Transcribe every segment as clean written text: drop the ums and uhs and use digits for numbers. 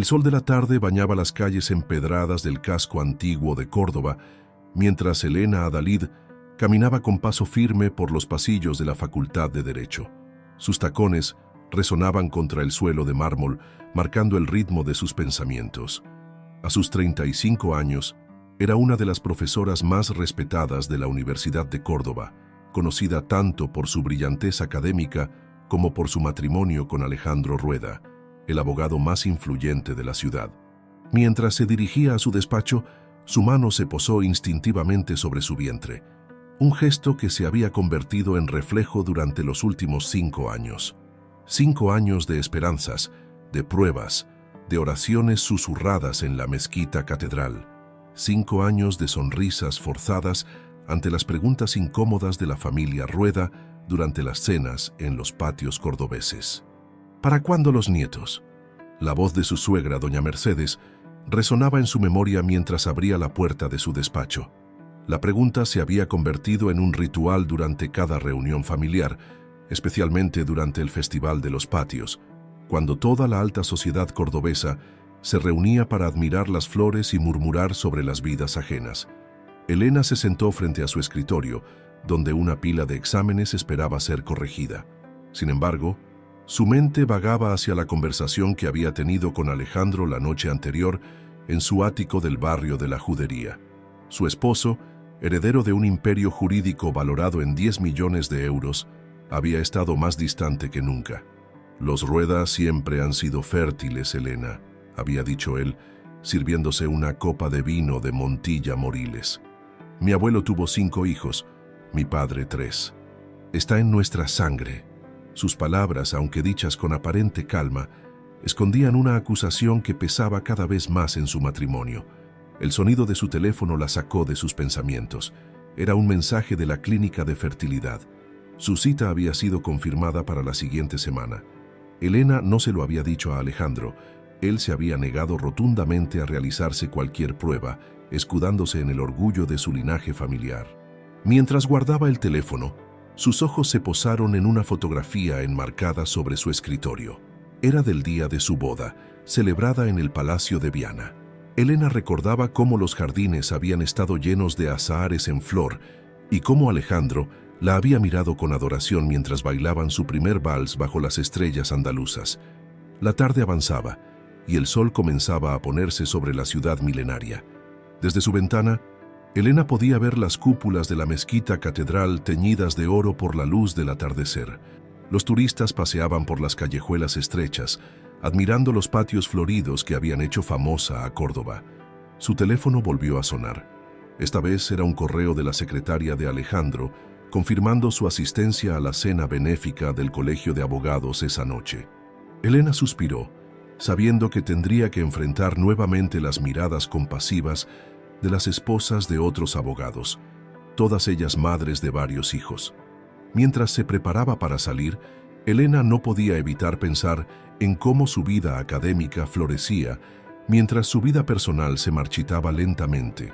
El sol de la tarde bañaba las calles empedradas del casco antiguo de Córdoba, mientras Elena Adalid caminaba con paso firme por los pasillos de la Facultad de Derecho. Sus tacones resonaban contra el suelo de mármol, marcando el ritmo de sus pensamientos. A sus 35 años, era una de las profesoras más respetadas de la Universidad de Córdoba, conocida tanto por su brillantez académica como por su matrimonio con Alejandro Rueda, el abogado más influyente de la ciudad. Mientras se dirigía a su despacho, su mano se posó instintivamente sobre su vientre, un gesto que se había convertido en reflejo durante los últimos 5 años. 5 años de esperanzas, de pruebas, de oraciones susurradas en la mezquita catedral. 5 años de sonrisas forzadas ante las preguntas incómodas de la familia Rueda durante las cenas en los patios cordobeses. ¿Para cuándo los nietos? La voz de su suegra, doña Mercedes, resonaba en su memoria mientras abría la puerta de su despacho. La pregunta se había convertido en un ritual durante cada reunión familiar, especialmente durante el Festival de los Patios, cuando toda la alta sociedad cordobesa se reunía para admirar las flores y murmurar sobre las vidas ajenas. Elena se sentó frente a su escritorio, donde una pila de exámenes esperaba ser corregida. Sin embargo, su mente vagaba hacia la conversación que había tenido con Alejandro la noche anterior en su ático del barrio de la Judería. Su esposo, heredero de un imperio jurídico valorado en 10 millones de euros, había estado más distante que nunca. «Los Rueda siempre han sido fértiles, Elena», había dicho él, sirviéndose una copa de vino de Montilla Moriles. «Mi abuelo tuvo 5 hijos, mi padre 3. Está en nuestra sangre». Sus palabras, aunque dichas con aparente calma, escondían una acusación que pesaba cada vez más en su matrimonio. El sonido de su teléfono la sacó de sus pensamientos. Era un mensaje de la clínica de fertilidad. Su cita había sido confirmada para la siguiente semana. Elena no se lo había dicho a Alejandro. Él se había negado rotundamente a realizarse cualquier prueba, escudándose en el orgullo de su linaje familiar. Mientras guardaba el teléfono, sus ojos se posaron en una fotografía enmarcada sobre su escritorio. Era del día de su boda, celebrada en el Palacio de Viana. Elena recordaba cómo los jardines habían estado llenos de azahares en flor y cómo Alejandro la había mirado con adoración mientras bailaban su primer vals bajo las estrellas andaluzas. La tarde avanzaba y el sol comenzaba a ponerse sobre la ciudad milenaria. Desde su ventana, Elena podía ver las cúpulas de la mezquita catedral teñidas de oro por la luz del atardecer. Los turistas paseaban por las callejuelas estrechas, admirando los patios floridos que habían hecho famosa a Córdoba. Su teléfono volvió a sonar. Esta vez era un correo de la secretaria de Alejandro, confirmando su asistencia a la cena benéfica del Colegio de Abogados esa noche. Elena suspiró, sabiendo que tendría que enfrentar nuevamente las miradas compasivas de las esposas de otros abogados, todas ellas madres de varios hijos. Mientras se preparaba para salir, Elena no podía evitar pensar en cómo su vida académica florecía mientras su vida personal se marchitaba lentamente,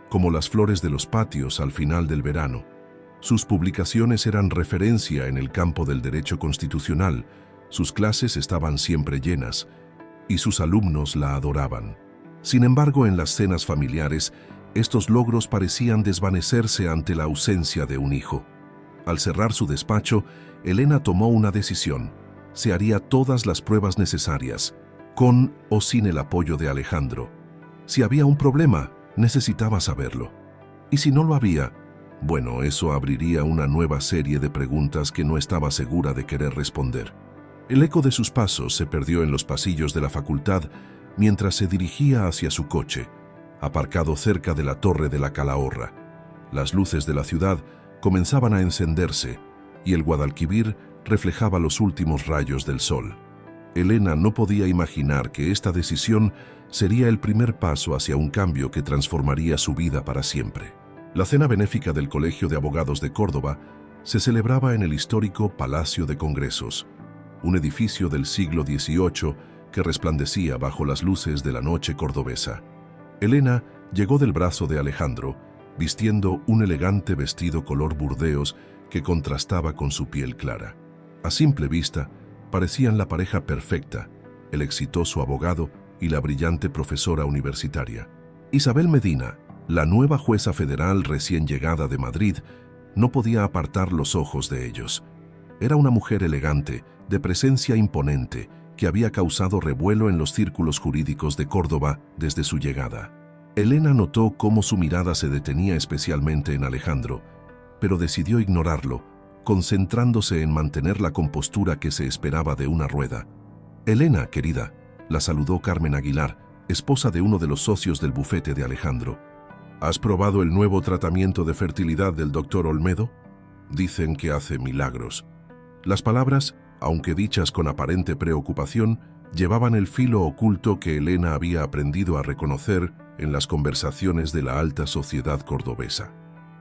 como las flores de los patios al final del verano. Sus publicaciones eran referencia en el campo del derecho constitucional, sus clases estaban siempre llenas y sus alumnos la adoraban. Sin embargo, en las cenas familiares, estos logros parecían desvanecerse ante la ausencia de un hijo. Al cerrar su despacho, Elena tomó una decisión. Se haría todas las pruebas necesarias, con o sin el apoyo de Alejandro. Si había un problema, necesitaba saberlo. Y si no lo había, bueno, eso abriría una nueva serie de preguntas que no estaba segura de querer responder. El eco de sus pasos se perdió en los pasillos de la facultad mientras se dirigía hacia su coche, aparcado cerca de la Torre de la Calahorra. Las luces de la ciudad comenzaban a encenderse y el Guadalquivir reflejaba los últimos rayos del sol. Elena no podía imaginar que esta decisión sería el primer paso hacia un cambio que transformaría su vida para siempre. La cena benéfica del Colegio de Abogados de Córdoba se celebraba en el histórico Palacio de Congresos, un edificio del siglo XVIII que resplandecía bajo las luces de la noche cordobesa. Elena llegó del brazo de Alejandro, vistiendo un elegante vestido color burdeos que contrastaba con su piel clara. A simple vista, parecían la pareja perfecta, el exitoso abogado y la brillante profesora universitaria. Isabel Medina, la nueva jueza federal recién llegada de Madrid, no podía apartar los ojos de ellos. Era una mujer elegante, de presencia imponente, que había causado revuelo en los círculos jurídicos de Córdoba desde su llegada. Elena notó cómo su mirada se detenía especialmente en Alejandro, pero decidió ignorarlo, concentrándose en mantener la compostura que se esperaba de una rueda. «Elena, querida», la saludó Carmen Aguilar, esposa de uno de los socios del bufete de Alejandro. «¿Has probado el nuevo tratamiento de fertilidad del doctor Olmedo? Dicen que hace milagros». Las palabras, aunque dichas con aparente preocupación, llevaban el filo oculto que Elena había aprendido a reconocer en las conversaciones de la alta sociedad cordobesa.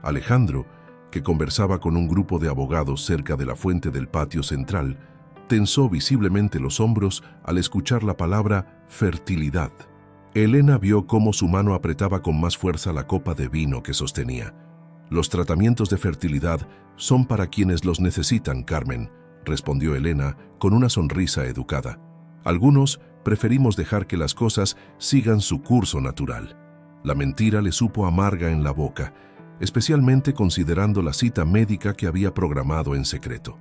Alejandro, que conversaba con un grupo de abogados cerca de la fuente del patio central, tensó visiblemente los hombros al escuchar la palabra fertilidad. Elena vio cómo su mano apretaba con más fuerza la copa de vino que sostenía. «Los tratamientos de fertilidad son para quienes los necesitan, Carmen», respondió Elena con una sonrisa educada. «Algunos preferimos dejar que las cosas sigan su curso natural». La mentira le supo amarga en la boca, especialmente considerando la cita médica que había programado en secreto.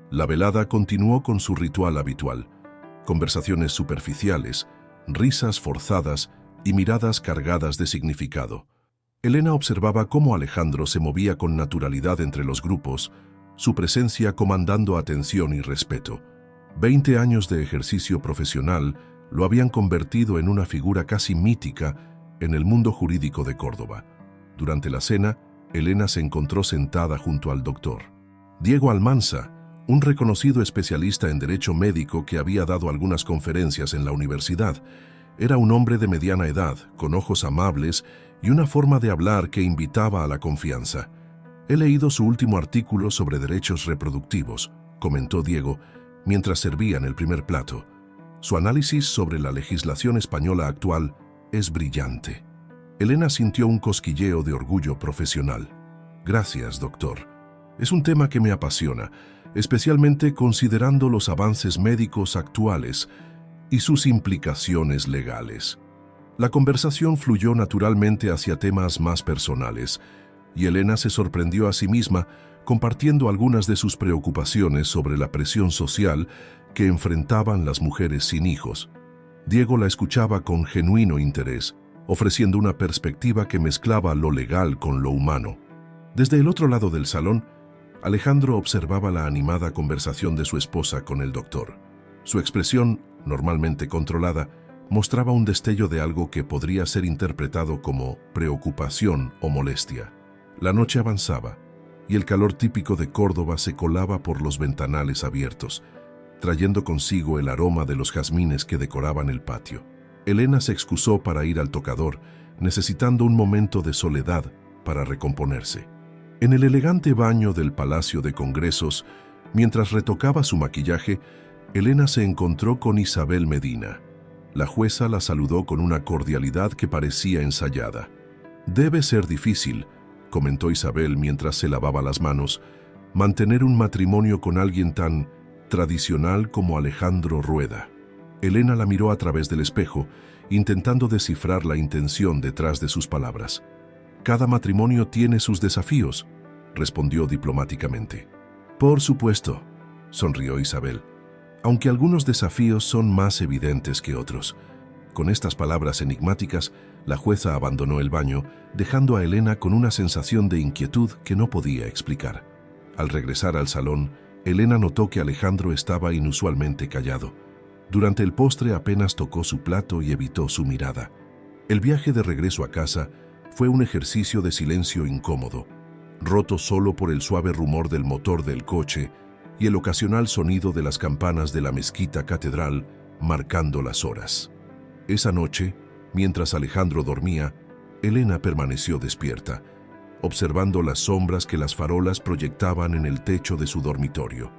La velada continuó con su ritual habitual: conversaciones superficiales, risas forzadas y miradas cargadas de significado. Elena observaba cómo Alejandro se movía con naturalidad entre los grupos, su presencia comandando atención y respeto. 20 años de ejercicio profesional lo habían convertido en una figura casi mítica en el mundo jurídico de Córdoba. Durante la cena, Elena se encontró sentada junto al doctor Diego Almanza, un reconocido especialista en derecho médico que había dado algunas conferencias en la universidad. Era un hombre de mediana edad, con ojos amables y una forma de hablar que invitaba a la confianza. «He leído su último artículo sobre derechos reproductivos», comentó Diego, mientras servían el primer plato. «Su análisis sobre la legislación española actual es brillante». Elena sintió un cosquilleo de orgullo profesional. «Gracias, doctor. Es un tema que me apasiona, especialmente considerando los avances médicos actuales y sus implicaciones legales». La conversación fluyó naturalmente hacia temas más personales, y Elena se sorprendió a sí misma compartiendo algunas de sus preocupaciones sobre la presión social que enfrentaban las mujeres sin hijos. Diego la escuchaba con genuino interés, ofreciendo una perspectiva que mezclaba lo legal con lo humano. Desde el otro lado del salón, Alejandro observaba la animada conversación de su esposa con el doctor. Su expresión, normalmente controlada, mostraba un destello de algo que podría ser interpretado como preocupación o molestia. La noche avanzaba, y el calor típico de Córdoba se colaba por los ventanales abiertos, trayendo consigo el aroma de los jazmines que decoraban el patio. Elena se excusó para ir al tocador, necesitando un momento de soledad para recomponerse. En el elegante baño del Palacio de Congresos, mientras retocaba su maquillaje, Elena se encontró con Isabel Medina. La jueza la saludó con una cordialidad que parecía ensayada. «Debe ser difícil», comentó Isabel mientras se lavaba las manos, «mantener un matrimonio con alguien tan tradicional como Alejandro Rueda». Elena la miró a través del espejo, intentando descifrar la intención detrás de sus palabras. «Cada matrimonio tiene sus desafíos», respondió diplomáticamente. «Por supuesto», sonrió Isabel, «aunque algunos desafíos son más evidentes que otros». Con estas palabras enigmáticas, la jueza abandonó el baño, dejando a Elena con una sensación de inquietud que no podía explicar. Al regresar al salón, Elena notó que Alejandro estaba inusualmente callado. Durante el postre apenas tocó su plato y evitó su mirada. El viaje de regreso a casa fue un ejercicio de silencio incómodo, roto solo por el suave rumor del motor del coche y el ocasional sonido de las campanas de la mezquita catedral marcando las horas. Esa noche, mientras Alejandro dormía, Elena permaneció despierta, observando las sombras que las farolas proyectaban en el techo de su dormitorio.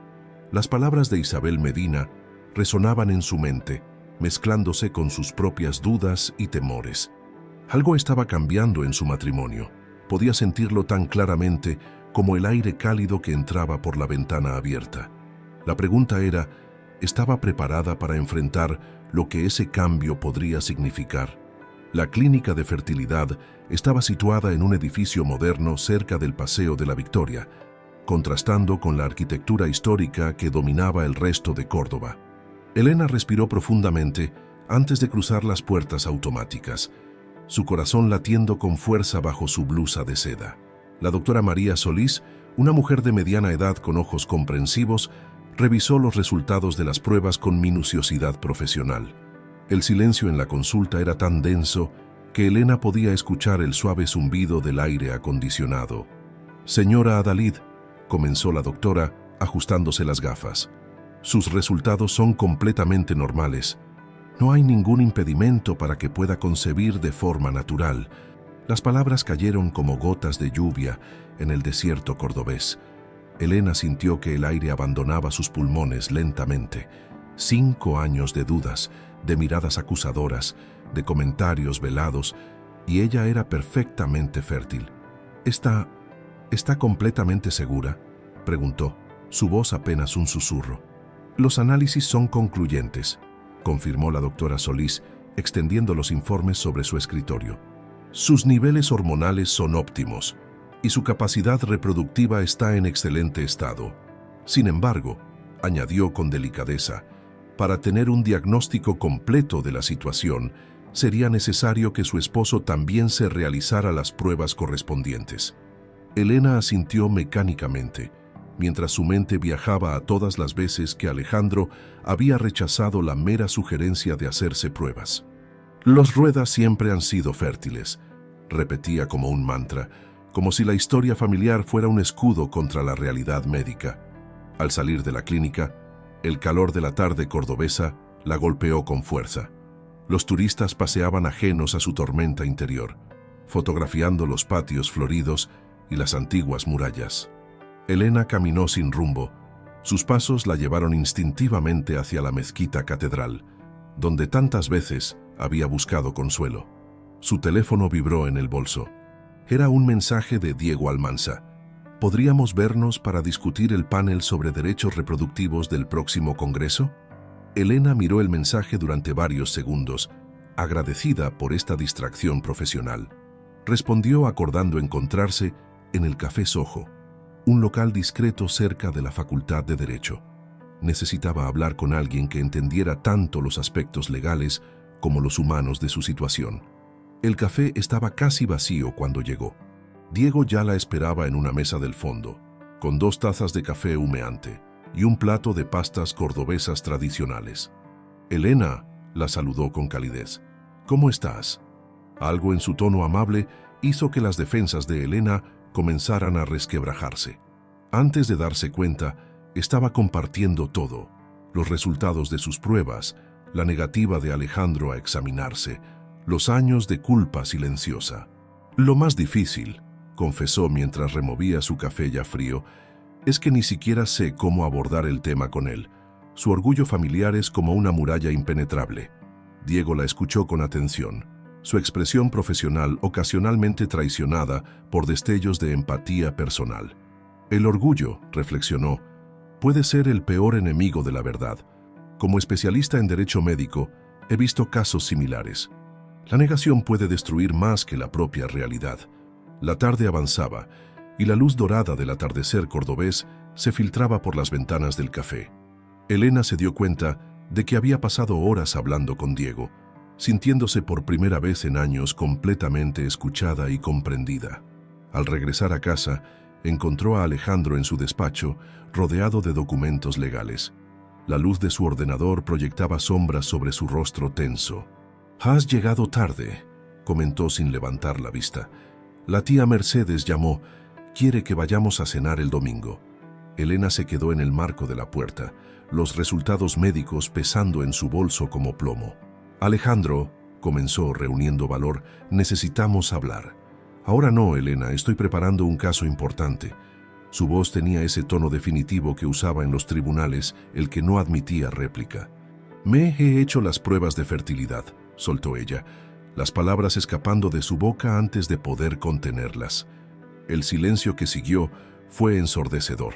Las palabras de Isabel Medina resonaban en su mente, mezclándose con sus propias dudas y temores. Algo estaba cambiando en su matrimonio. Podía sentirlo tan claramente como el aire cálido que entraba por la ventana abierta. La pregunta era, ¿estaba preparada para enfrentar lo que ese cambio podría significar. La clínica de fertilidad estaba situada en un edificio moderno cerca del Paseo de la Victoria, contrastando con la arquitectura histórica que dominaba el resto de Córdoba. Elena respiró profundamente antes de cruzar las puertas automáticas, su corazón latiendo con fuerza bajo su blusa de seda. La doctora María Solís, una mujer de mediana edad con ojos comprensivos, revisó los resultados de las pruebas con minuciosidad profesional. El silencio en la consulta era tan denso que Elena podía escuchar el suave zumbido del aire acondicionado. «Señora Adalid», comenzó la doctora, ajustándose las gafas. «Sus resultados son completamente normales. No hay ningún impedimento para que pueda concebir de forma natural». Las palabras cayeron como gotas de lluvia en el desierto cordobés. Elena sintió que el aire abandonaba sus pulmones lentamente. 5 años de dudas, de miradas acusadoras, de comentarios velados, y ella era perfectamente fértil. ¿Está completamente segura?», preguntó, su voz apenas un susurro. «Los análisis son concluyentes», confirmó la doctora Solís, extendiendo los informes sobre su escritorio. «Sus niveles hormonales son óptimos y su capacidad reproductiva está en excelente estado. Sin embargo», añadió con delicadeza, «para tener un diagnóstico completo de la situación, sería necesario que su esposo también se realizara las pruebas correspondientes». Elena asintió mecánicamente, mientras su mente viajaba a todas las veces que Alejandro había rechazado la mera sugerencia de hacerse pruebas. «Los Rueda siempre han sido fértiles», repetía como un mantra, como si la historia familiar fuera un escudo contra la realidad médica. Al salir de la clínica, el calor de la tarde cordobesa la golpeó con fuerza. Los turistas paseaban ajenos a su tormenta interior, fotografiando los patios floridos y las antiguas murallas. Elena caminó sin rumbo. Sus pasos la llevaron instintivamente hacia la mezquita catedral, donde tantas veces había buscado consuelo. Su teléfono vibró en el bolso. Era un mensaje de Diego Almanza. «¿Podríamos vernos para discutir el panel sobre derechos reproductivos del próximo Congreso?». Elena miró el mensaje durante varios segundos, agradecida por esta distracción profesional. Respondió acordando encontrarse en el Café Soho, un local discreto cerca de la Facultad de Derecho. Necesitaba hablar con alguien que entendiera tanto los aspectos legales como los humanos de su situación. El café estaba casi vacío cuando llegó. Diego ya la esperaba en una mesa del fondo, con 2 tazas de café humeante y un plato de pastas cordobesas tradicionales. «Elena», la saludó con calidez. «¿Cómo estás?». Algo en su tono amable hizo que las defensas de Elena comenzaran a resquebrajarse. Antes de darse cuenta, estaba compartiendo todo: los resultados de sus pruebas, la negativa de Alejandro a examinarse, los años de culpa silenciosa. «Lo más difícil», confesó mientras removía su café ya frío, «es que ni siquiera sé cómo abordar el tema con él. Su orgullo familiar es como una muralla impenetrable». Diego la escuchó con atención, su expresión profesional ocasionalmente traicionada por destellos de empatía personal. «El orgullo», reflexionó, «puede ser el peor enemigo de la verdad. Como especialista en derecho médico, he visto casos similares. La negación puede destruir más que la propia realidad». La tarde avanzaba y la luz dorada del atardecer cordobés se filtraba por las ventanas del café. Elena se dio cuenta de que había pasado horas hablando con Diego, sintiéndose por primera vez en años completamente escuchada y comprendida. Al regresar a casa, encontró a Alejandro en su despacho, rodeado de documentos legales. La luz de su ordenador proyectaba sombras sobre su rostro tenso. «Has llegado tarde», comentó sin levantar la vista. «La tía Mercedes llamó. Quiere que vayamos a cenar el domingo». Elena se quedó en el marco de la puerta, los resultados médicos pesando en su bolso como plomo. «Alejandro», comenzó reuniendo valor, «necesitamos hablar». «Ahora no, Elena, estoy preparando un caso importante». Su voz tenía ese tono definitivo que usaba en los tribunales, el que no admitía réplica. «Me he hecho las pruebas de fertilidad», soltó ella, las palabras escapando de su boca antes de poder contenerlas. El silencio que siguió fue ensordecedor.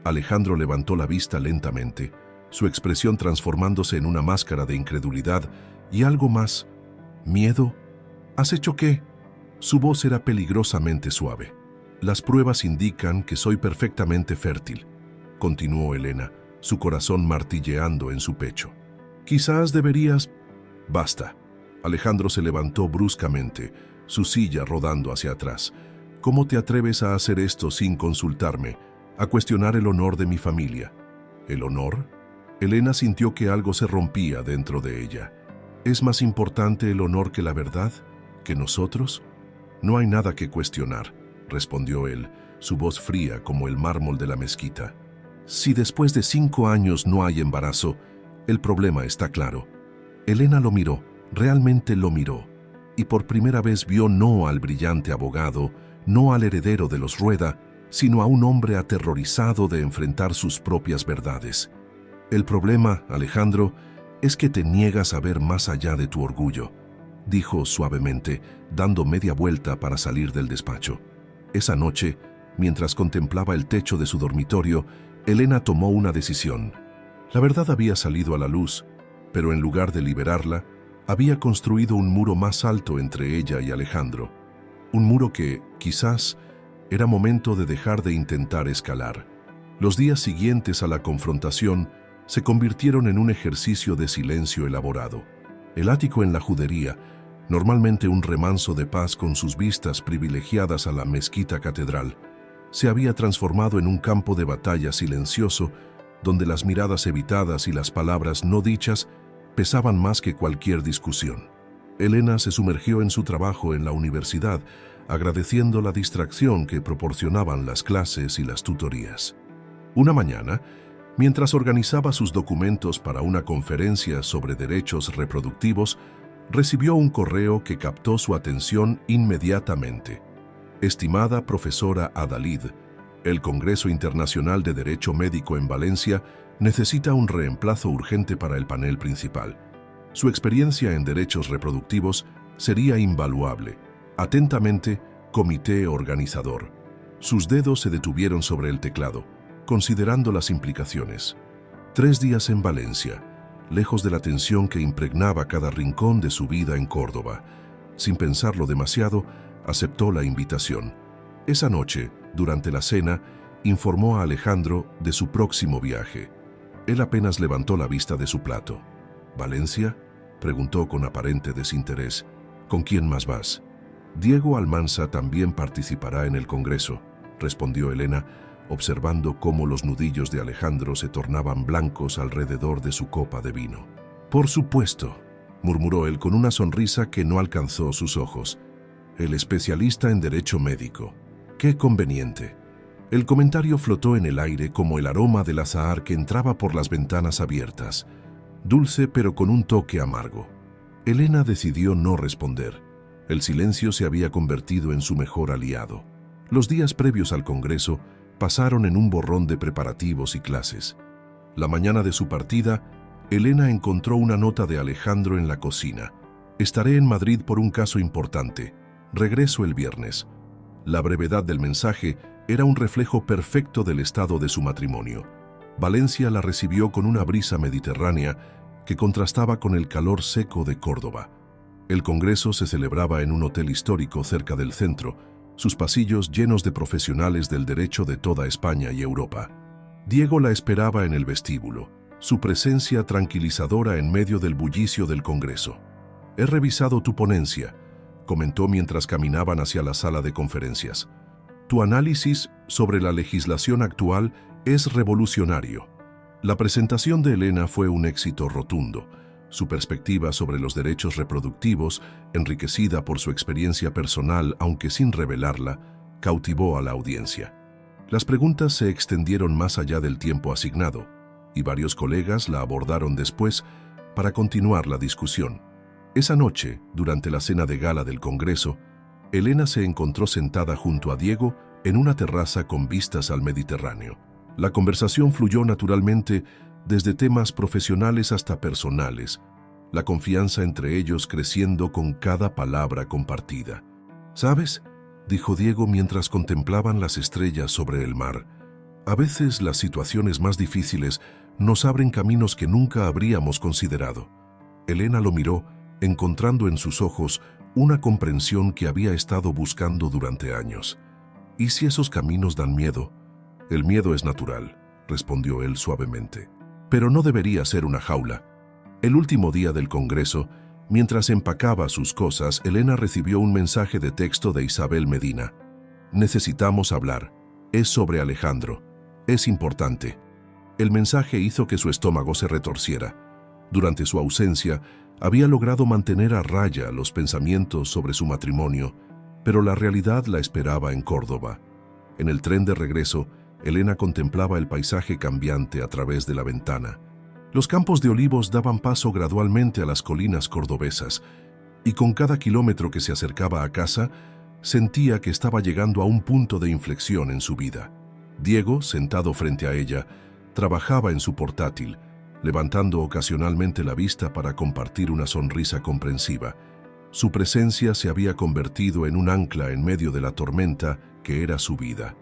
Alejandro levantó la vista lentamente, su expresión transformándose en una máscara de incredulidad y algo más. ¿Miedo? ¿Has hecho qué? Su voz era peligrosamente suave. Las pruebas indican que soy perfectamente fértil, continuó Elena, su corazón martilleando en su pecho. Quizás deberías... Basta. Alejandro se levantó bruscamente, su silla rodando hacia atrás. ¿Cómo te atreves a hacer esto sin consultarme, a cuestionar el honor de mi familia? ¿El honor? Elena sintió que algo se rompía dentro de ella. ¿Es más importante el honor que la verdad? ¿Que nosotros? No hay nada que cuestionar, respondió él, su voz fría como el mármol de la mezquita. Si después de 5 años no hay embarazo, el problema está claro. Elena lo miró, realmente lo miró, y por primera vez vio no al brillante abogado, no al heredero de los Rueda, sino a un hombre aterrorizado de enfrentar sus propias verdades. El problema, Alejandro, es que te niegas a ver más allá de tu orgullo, dijo suavemente, dando media vuelta para salir del despacho. Esa noche, mientras contemplaba el techo de su dormitorio, Elena tomó una decisión. La verdad había salido a la luz, pero en lugar de liberarla, había construido un muro más alto entre ella y Alejandro. Un muro que, quizás, era momento de dejar de intentar escalar. Los días siguientes a la confrontación se convirtieron en un ejercicio de silencio elaborado. El ático en la judería, normalmente un remanso de paz con sus vistas privilegiadas a la mezquita catedral, se había transformado en un campo de batalla silencioso donde las miradas evitadas y las palabras no dichas pesaban más que cualquier discusión. Elena se sumergió en su trabajo en la universidad, agradeciendo la distracción que proporcionaban las clases y las tutorías. Una mañana, mientras organizaba sus documentos para una conferencia sobre derechos reproductivos, recibió un correo que captó su atención inmediatamente. Estimada profesora Adalid, el Congreso Internacional de Derecho Médico en Valencia necesita un reemplazo urgente para el panel principal. Su experiencia en derechos reproductivos sería invaluable. Atentamente, comité organizador. Sus dedos se detuvieron sobre el teclado, considerando las implicaciones. 3 días en Valencia, lejos de la tensión que impregnaba cada rincón de su vida en Córdoba. Sin pensarlo demasiado, aceptó la invitación. Esa noche, durante la cena, informó a Alejandro de su próximo viaje. Él apenas levantó la vista de su plato. ¿Valencia?, preguntó con aparente desinterés. ¿Con quién más vas? Diego Almanza también participará en el Congreso, respondió Elena, observando cómo los nudillos de Alejandro se tornaban blancos alrededor de su copa de vino. Por supuesto, murmuró él con una sonrisa que no alcanzó sus ojos. El especialista en derecho médico. ¡Qué conveniente! El comentario flotó en el aire como el aroma del azahar que entraba por las ventanas abiertas, dulce pero con un toque amargo. Elena decidió no responder. El silencio se había convertido en su mejor aliado. Los días previos al Congreso pasaron en un borrón de preparativos y clases. La mañana de su partida, Elena encontró una nota de Alejandro en la cocina. Estaré en Madrid por un caso importante. Regreso el viernes. La brevedad del mensaje era un reflejo perfecto del estado de su matrimonio. Valencia la recibió con una brisa mediterránea que contrastaba con el calor seco de Córdoba. El Congreso se celebraba en un hotel histórico cerca del centro, sus pasillos llenos de profesionales del derecho de toda España y Europa. Diego la esperaba en el vestíbulo, su presencia tranquilizadora en medio del bullicio del Congreso. «He revisado tu ponencia», comentó mientras caminaban hacia la sala de conferencias. «Tu análisis sobre la legislación actual es revolucionario». La presentación de Elena fue un éxito rotundo. Su perspectiva sobre los derechos reproductivos, enriquecida por su experiencia personal aunque sin revelarla, cautivó a la audiencia. Las preguntas se extendieron más allá del tiempo asignado, y varios colegas la abordaron después para continuar la discusión. Esa noche, durante la cena de gala del Congreso, Elena se encontró sentada junto a Diego en una terraza con vistas al Mediterráneo. La conversación fluyó naturalmente desde temas profesionales hasta personales, la confianza entre ellos creciendo con cada palabra compartida. «¿Sabes?», dijo Diego mientras contemplaban las estrellas sobre el mar. «A veces las situaciones más difíciles nos abren caminos que nunca habríamos considerado. Elena lo miró, encontrando en sus ojos una comprensión que había estado buscando durante años. ¿Y si esos caminos dan miedo? El miedo es natural, respondió él suavemente. Pero no debería ser una jaula. El último día del Congreso, mientras empacaba sus cosas, Elena recibió un mensaje de texto de Isabel Medina. Necesitamos hablar. Es sobre Alejandro. Es importante. El mensaje hizo que su estómago se retorciera. Durante su ausencia, había logrado mantener a raya los pensamientos sobre su matrimonio, pero la realidad la esperaba en Córdoba. En el tren de regreso, Elena contemplaba el paisaje cambiante a través de la ventana. Los campos de olivos daban paso gradualmente a las colinas cordobesas, y con cada kilómetro que se acercaba a casa, sentía que estaba llegando a un punto de inflexión en su vida. Diego, sentado frente a ella, trabajaba en su portátil, levantando ocasionalmente la vista para compartir una sonrisa comprensiva. Su presencia se había convertido en un ancla en medio de la tormenta que era su vida.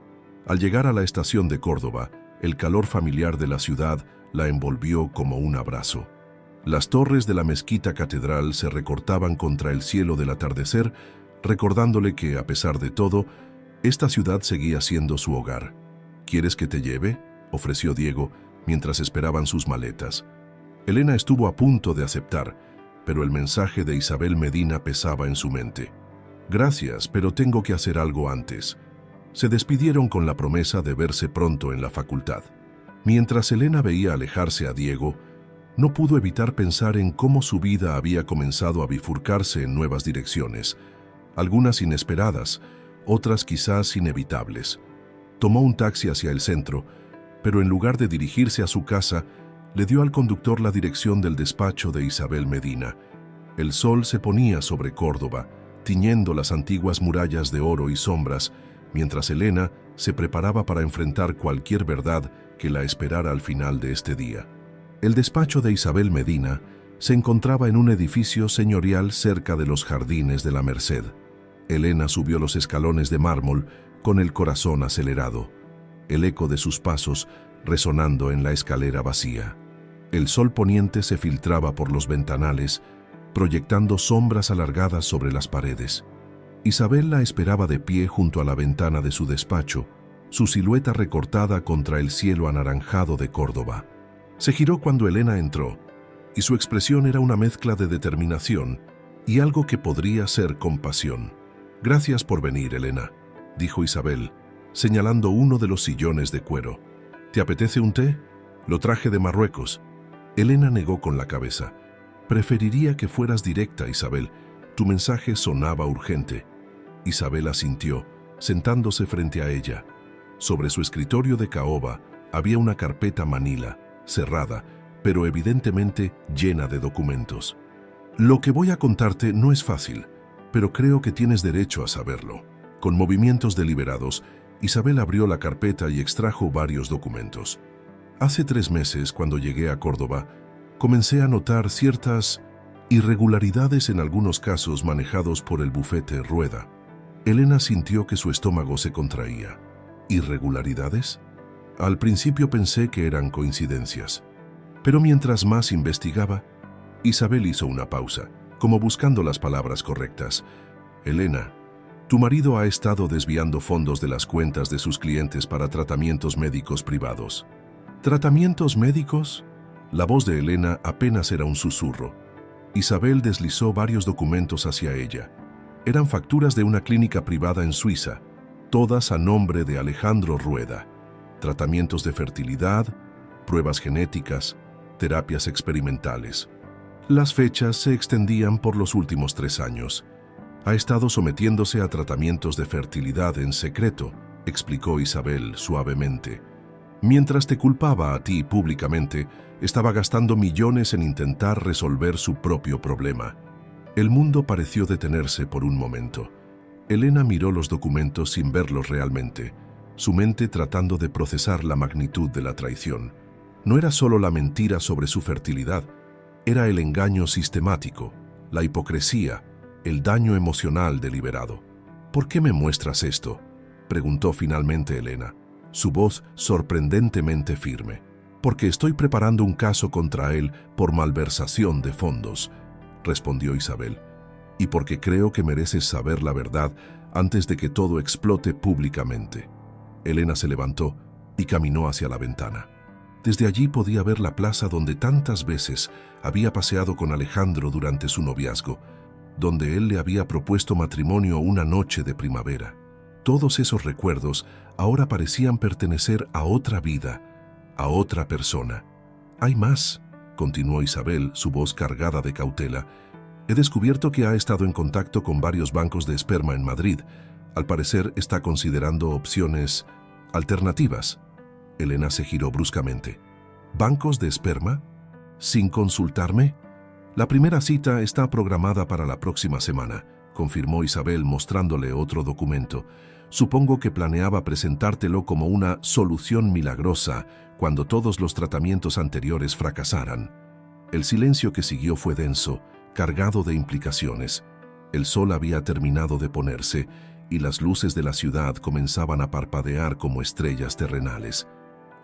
Al llegar a la estación de Córdoba, el calor familiar de la ciudad la envolvió como un abrazo. Las torres de la mezquita catedral se recortaban contra el cielo del atardecer, recordándole que, a pesar de todo, esta ciudad seguía siendo su hogar. ¿Quieres que te lleve?, ofreció Diego, mientras esperaban sus maletas. Elena estuvo a punto de aceptar, pero el mensaje de Isabel Medina pesaba en su mente. Gracias, pero tengo que hacer algo antes. Se despidieron con la promesa de verse pronto en la facultad. Mientras Elena veía alejarse a Diego, no pudo evitar pensar en cómo su vida había comenzado a bifurcarse en nuevas direcciones, algunas inesperadas, otras quizás inevitables. Tomó un taxi hacia el centro, pero en lugar de dirigirse a su casa, le dio al conductor la dirección del despacho de Isabel Medina. El sol se ponía sobre Córdoba, tiñendo las antiguas murallas de oro y sombras, mientras Elena se preparaba para enfrentar cualquier verdad que la esperara al final de este día. El despacho de Isabel Medina se encontraba en un edificio señorial cerca de los jardines de la Merced. Elena subió los escalones de mármol con el corazón acelerado, el eco de sus pasos resonando en la escalera vacía. El sol poniente se filtraba por los ventanales, proyectando sombras alargadas sobre las paredes. Isabel la esperaba de pie junto a la ventana de su despacho, su silueta recortada contra el cielo anaranjado de Córdoba. Se giró cuando Elena entró, y su expresión era una mezcla de determinación y algo que podría ser compasión. «Gracias por venir, Elena», dijo Isabel, señalando uno de los sillones de cuero. «¿Te apetece un té? Lo traje de Marruecos». Elena negó con la cabeza. «Preferiría que fueras directa, Isabel. Tu mensaje sonaba urgente». Isabel asintió, sentándose frente a ella. Sobre su escritorio de caoba había una carpeta manila, cerrada, pero evidentemente llena de documentos. «Lo que voy a contarte no es fácil, pero creo que tienes derecho a saberlo». Con movimientos deliberados, Isabel abrió la carpeta y extrajo varios documentos. «Hace 3 meses, cuando llegué a Córdoba, comencé a notar ciertas irregularidades en algunos casos manejados por el bufete Rueda». Elena sintió que su estómago se contraía. ¿Irregularidades? Al principio pensé que eran coincidencias. Pero mientras más investigaba, Isabel hizo una pausa, como buscando las palabras correctas. «Elena, tu marido ha estado desviando fondos de las cuentas de sus clientes para tratamientos médicos privados». «¿Tratamientos médicos?». La voz de Elena apenas era un susurro. Isabel deslizó varios documentos hacia ella. Eran facturas de una clínica privada en Suiza, todas a nombre de Alejandro Rueda. Tratamientos de fertilidad, pruebas genéticas, terapias experimentales. Las fechas se extendían por los últimos 3 años. «Ha estado sometiéndose a tratamientos de fertilidad en secreto», explicó Isabel suavemente. «Mientras te culpaba a ti públicamente, estaba gastando millones en intentar resolver su propio problema». El mundo pareció detenerse por un momento. Elena miró los documentos sin verlos realmente, su mente tratando de procesar la magnitud de la traición. No era solo la mentira sobre su fertilidad, era el engaño sistemático, la hipocresía, el daño emocional deliberado. «¿Por qué me muestras esto?», preguntó finalmente Elena, su voz sorprendentemente firme. Porque estoy preparando un caso contra él por malversación de fondos, respondió Isabel, y porque creo que mereces saber la verdad antes de que todo explote públicamente. Elena se levantó y caminó hacia la ventana. Desde allí podía ver la plaza donde tantas veces había paseado con Alejandro durante su noviazgo, donde él le había propuesto matrimonio una noche de primavera. Todos esos recuerdos ahora parecían pertenecer a otra vida, a otra persona. «Hay más», continuó Isabel, su voz cargada de cautela. «He descubierto que ha estado en contacto con varios bancos de esperma en Madrid. Al parecer está considerando opciones alternativas». Elena se giró bruscamente. «¿Bancos de esperma? ¿Sin consultarme?» «La primera cita está programada para la próxima semana», confirmó Isabel mostrándole otro documento. «Supongo que planeaba presentártelo como una solución milagrosa cuando todos los tratamientos anteriores fracasaran». El silencio que siguió fue denso, cargado de implicaciones. El sol había terminado de ponerse y las luces de la ciudad comenzaban a parpadear como estrellas terrenales.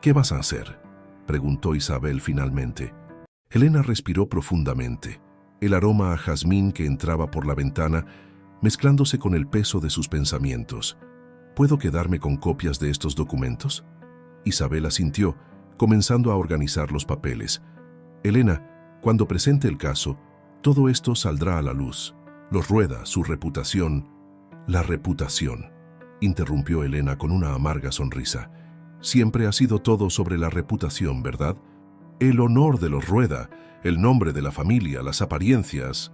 «¿Qué vas a hacer?», preguntó Isabel finalmente. Elena respiró profundamente. El aroma a jazmín que entraba por la ventana, mezclándose con el peso de sus pensamientos. «¿Puedo quedarme con copias de estos documentos?». Isabel asintió, comenzando a organizar los papeles. «Elena, cuando presente el caso, todo esto saldrá a la luz. Los Rueda, su reputación». «La reputación», interrumpió Elena con una amarga sonrisa. «Siempre ha sido todo sobre la reputación, ¿verdad? El honor de los Rueda, el nombre de la familia, las apariencias».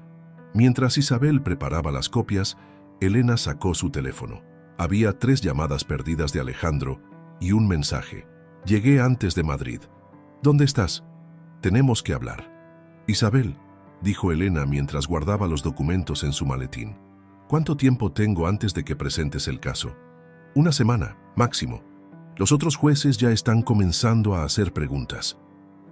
Mientras Isabel preparaba las copias, Elena sacó su teléfono. Había 3 llamadas perdidas de Alejandro y un mensaje. «Llegué antes de Madrid. ¿Dónde estás? Tenemos que hablar». «Isabel», dijo Elena mientras guardaba los documentos en su maletín. «¿Cuánto tiempo tengo antes de que presentes el caso?». «1 semana, máximo. Los otros jueces ya están comenzando a hacer preguntas».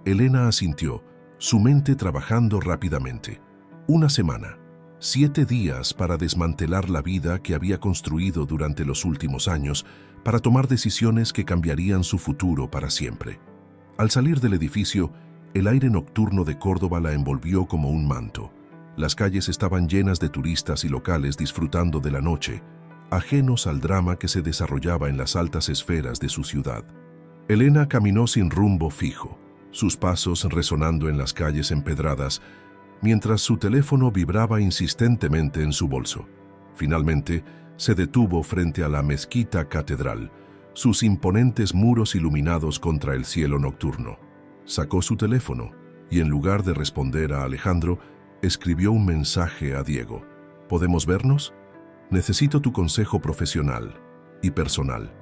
Elena asintió, su mente trabajando rápidamente. 1 semana, 7 días para desmantelar la vida que había construido durante los últimos años, para tomar decisiones que cambiarían su futuro para siempre. Al salir del edificio, el aire nocturno de Córdoba la envolvió como un manto. Las calles estaban llenas de turistas y locales disfrutando de la noche, ajenos al drama que se desarrollaba en las altas esferas de su ciudad. Elena caminó sin rumbo fijo, sus pasos resonando en las calles empedradas, mientras su teléfono vibraba insistentemente en su bolso. Finalmente, se detuvo frente a la mezquita catedral, sus imponentes muros iluminados contra el cielo nocturno. Sacó su teléfono y, en lugar de responder a Alejandro, escribió un mensaje a Diego. «¿Podemos vernos? Necesito tu consejo profesional y personal».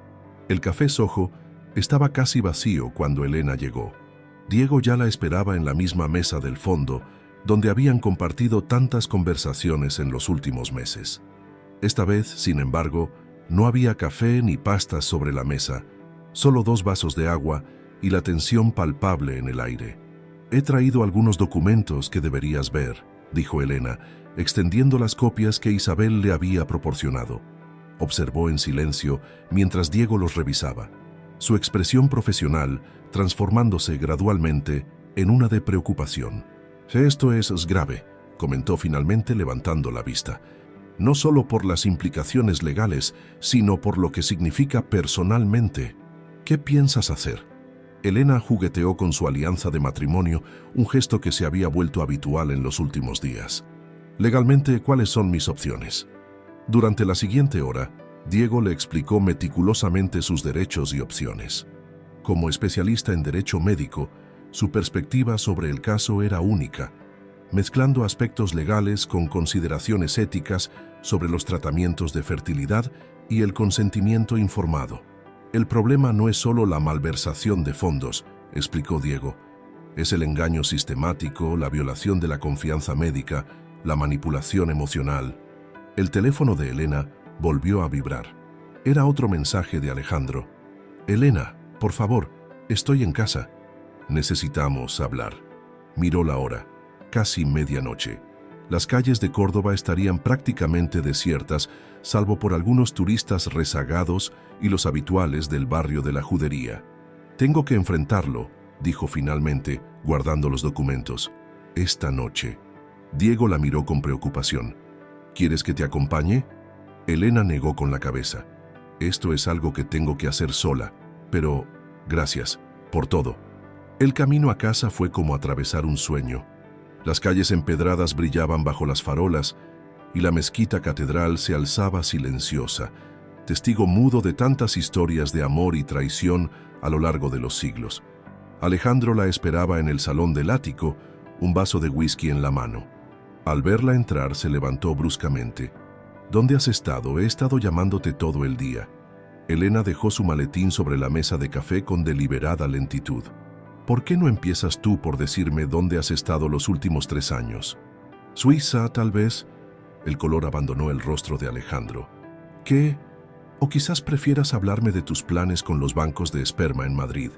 El café Soho estaba casi vacío cuando Elena llegó. Diego ya la esperaba en la misma mesa del fondo, donde habían compartido tantas conversaciones en los últimos meses. Esta vez, sin embargo, no había café ni pastas sobre la mesa, solo 2 vasos de agua y la tensión palpable en el aire. «He traído algunos documentos que deberías ver», dijo Elena, extendiendo las copias que Isabel le había proporcionado. Observó en silencio mientras Diego los revisaba, su expresión profesional transformándose gradualmente en una de preocupación. «Esto es grave», comentó finalmente levantando la vista. «No solo por las implicaciones legales, sino por lo que significa personalmente. ¿Qué piensas hacer?». Elena jugueteó con su alianza de matrimonio, un gesto que se había vuelto habitual en los últimos días. «Legalmente, ¿cuáles son mis opciones?». Durante la siguiente hora, Diego le explicó meticulosamente sus derechos y opciones. Como especialista en derecho médico, su perspectiva sobre el caso era única, mezclando aspectos legales con consideraciones éticas sobre los tratamientos de fertilidad y el consentimiento informado. «El problema no es solo la malversación de fondos», explicó Diego. «Es el engaño sistemático, la violación de la confianza médica, la manipulación emocional». El teléfono de Elena volvió a vibrar. Era otro mensaje de Alejandro. «Elena, por favor, estoy en casa». «Necesitamos hablar». Miró la hora. Casi medianoche. Las calles de Córdoba estarían prácticamente desiertas, salvo por algunos turistas rezagados y los habituales del barrio de la Judería. «Tengo que enfrentarlo», dijo finalmente, guardando los documentos. Esta noche. Diego la miró con preocupación. ¿Quieres que te acompañe? Elena negó con la cabeza. Esto es algo que tengo que hacer sola, pero gracias por todo. El camino a casa fue como atravesar un sueño. Las calles empedradas brillaban bajo las farolas y la mezquita catedral se alzaba silenciosa, testigo mudo de tantas historias de amor y traición a lo largo de los siglos. Alejandro la esperaba en el salón del ático, un vaso de whisky en la mano. Al verla entrar, se levantó bruscamente. ¿Dónde has estado? He estado llamándote todo el día. Elena dejó su maletín sobre la mesa de café con deliberada lentitud. ¿Por qué no empiezas tú por decirme dónde has estado los últimos 3 años? Suiza, tal vez. El color abandonó el rostro de Alejandro. ¿Qué? O quizás prefieras hablarme de tus planes con los bancos de esperma en Madrid,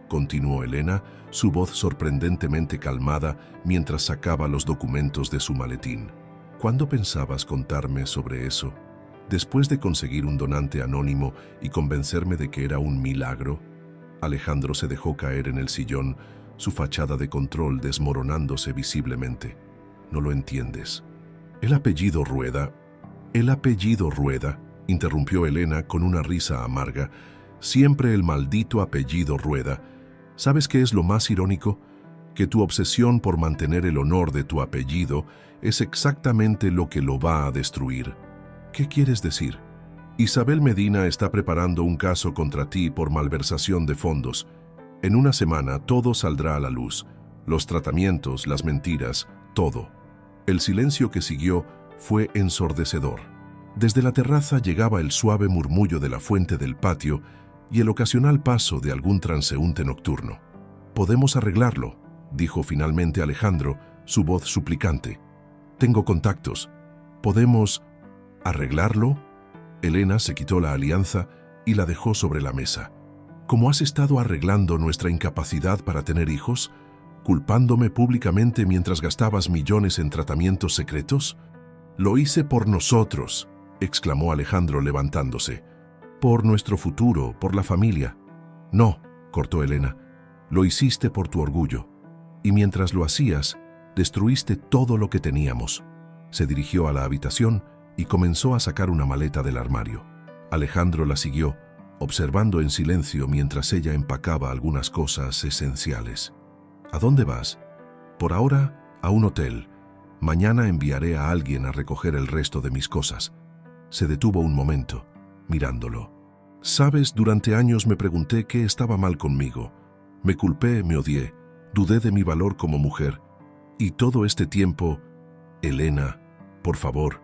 continuó Elena, su voz sorprendentemente calmada mientras sacaba los documentos de su maletín. ¿Cuándo pensabas contarme sobre eso? Después de conseguir un donante anónimo y convencerme de que era un milagro. Alejandro se dejó caer en el sillón, su fachada de control desmoronándose visiblemente. No lo entiendes. El apellido Rueda, interrumpió Elena con una risa amarga. Siempre el maldito apellido Rueda. ¿Sabes qué es lo más irónico? Que tu obsesión por mantener el honor de tu apellido es exactamente lo que lo va a destruir. ¿Qué quieres decir? Isabel Medina está preparando un caso contra ti por malversación de fondos. En una semana todo saldrá a la luz. Los tratamientos, las mentiras, todo. El silencio que siguió fue ensordecedor. Desde la terraza llegaba el suave murmullo de la fuente del patio y el ocasional paso de algún transeúnte nocturno. «Podemos arreglarlo», dijo finalmente Alejandro, su voz suplicante. «Tengo contactos. ¿Podemos arreglarlo?» Elena se quitó la alianza y la dejó sobre la mesa. ¿Cómo has estado arreglando nuestra incapacidad para tener hijos? ¿Culpándome públicamente mientras gastabas millones en tratamientos secretos? «Lo hice por nosotros», exclamó Alejandro levantándose. «Por nuestro futuro, por la familia». «No», cortó Elena, «lo hiciste por tu orgullo. Y mientras lo hacías, destruiste todo lo que teníamos». Se dirigió a la habitación y comenzó a sacar una maleta del armario. Alejandro la siguió, observando en silencio mientras ella empacaba algunas cosas esenciales. «¿A dónde vas?» «Por ahora, a un hotel. Mañana enviaré a alguien a recoger el resto de mis cosas». Se detuvo un momento, mirándolo. «Sabes, durante años me pregunté qué estaba mal conmigo. Me culpé, me odié, dudé de mi valor como mujer. Y todo este tiempo... Elena, por favor».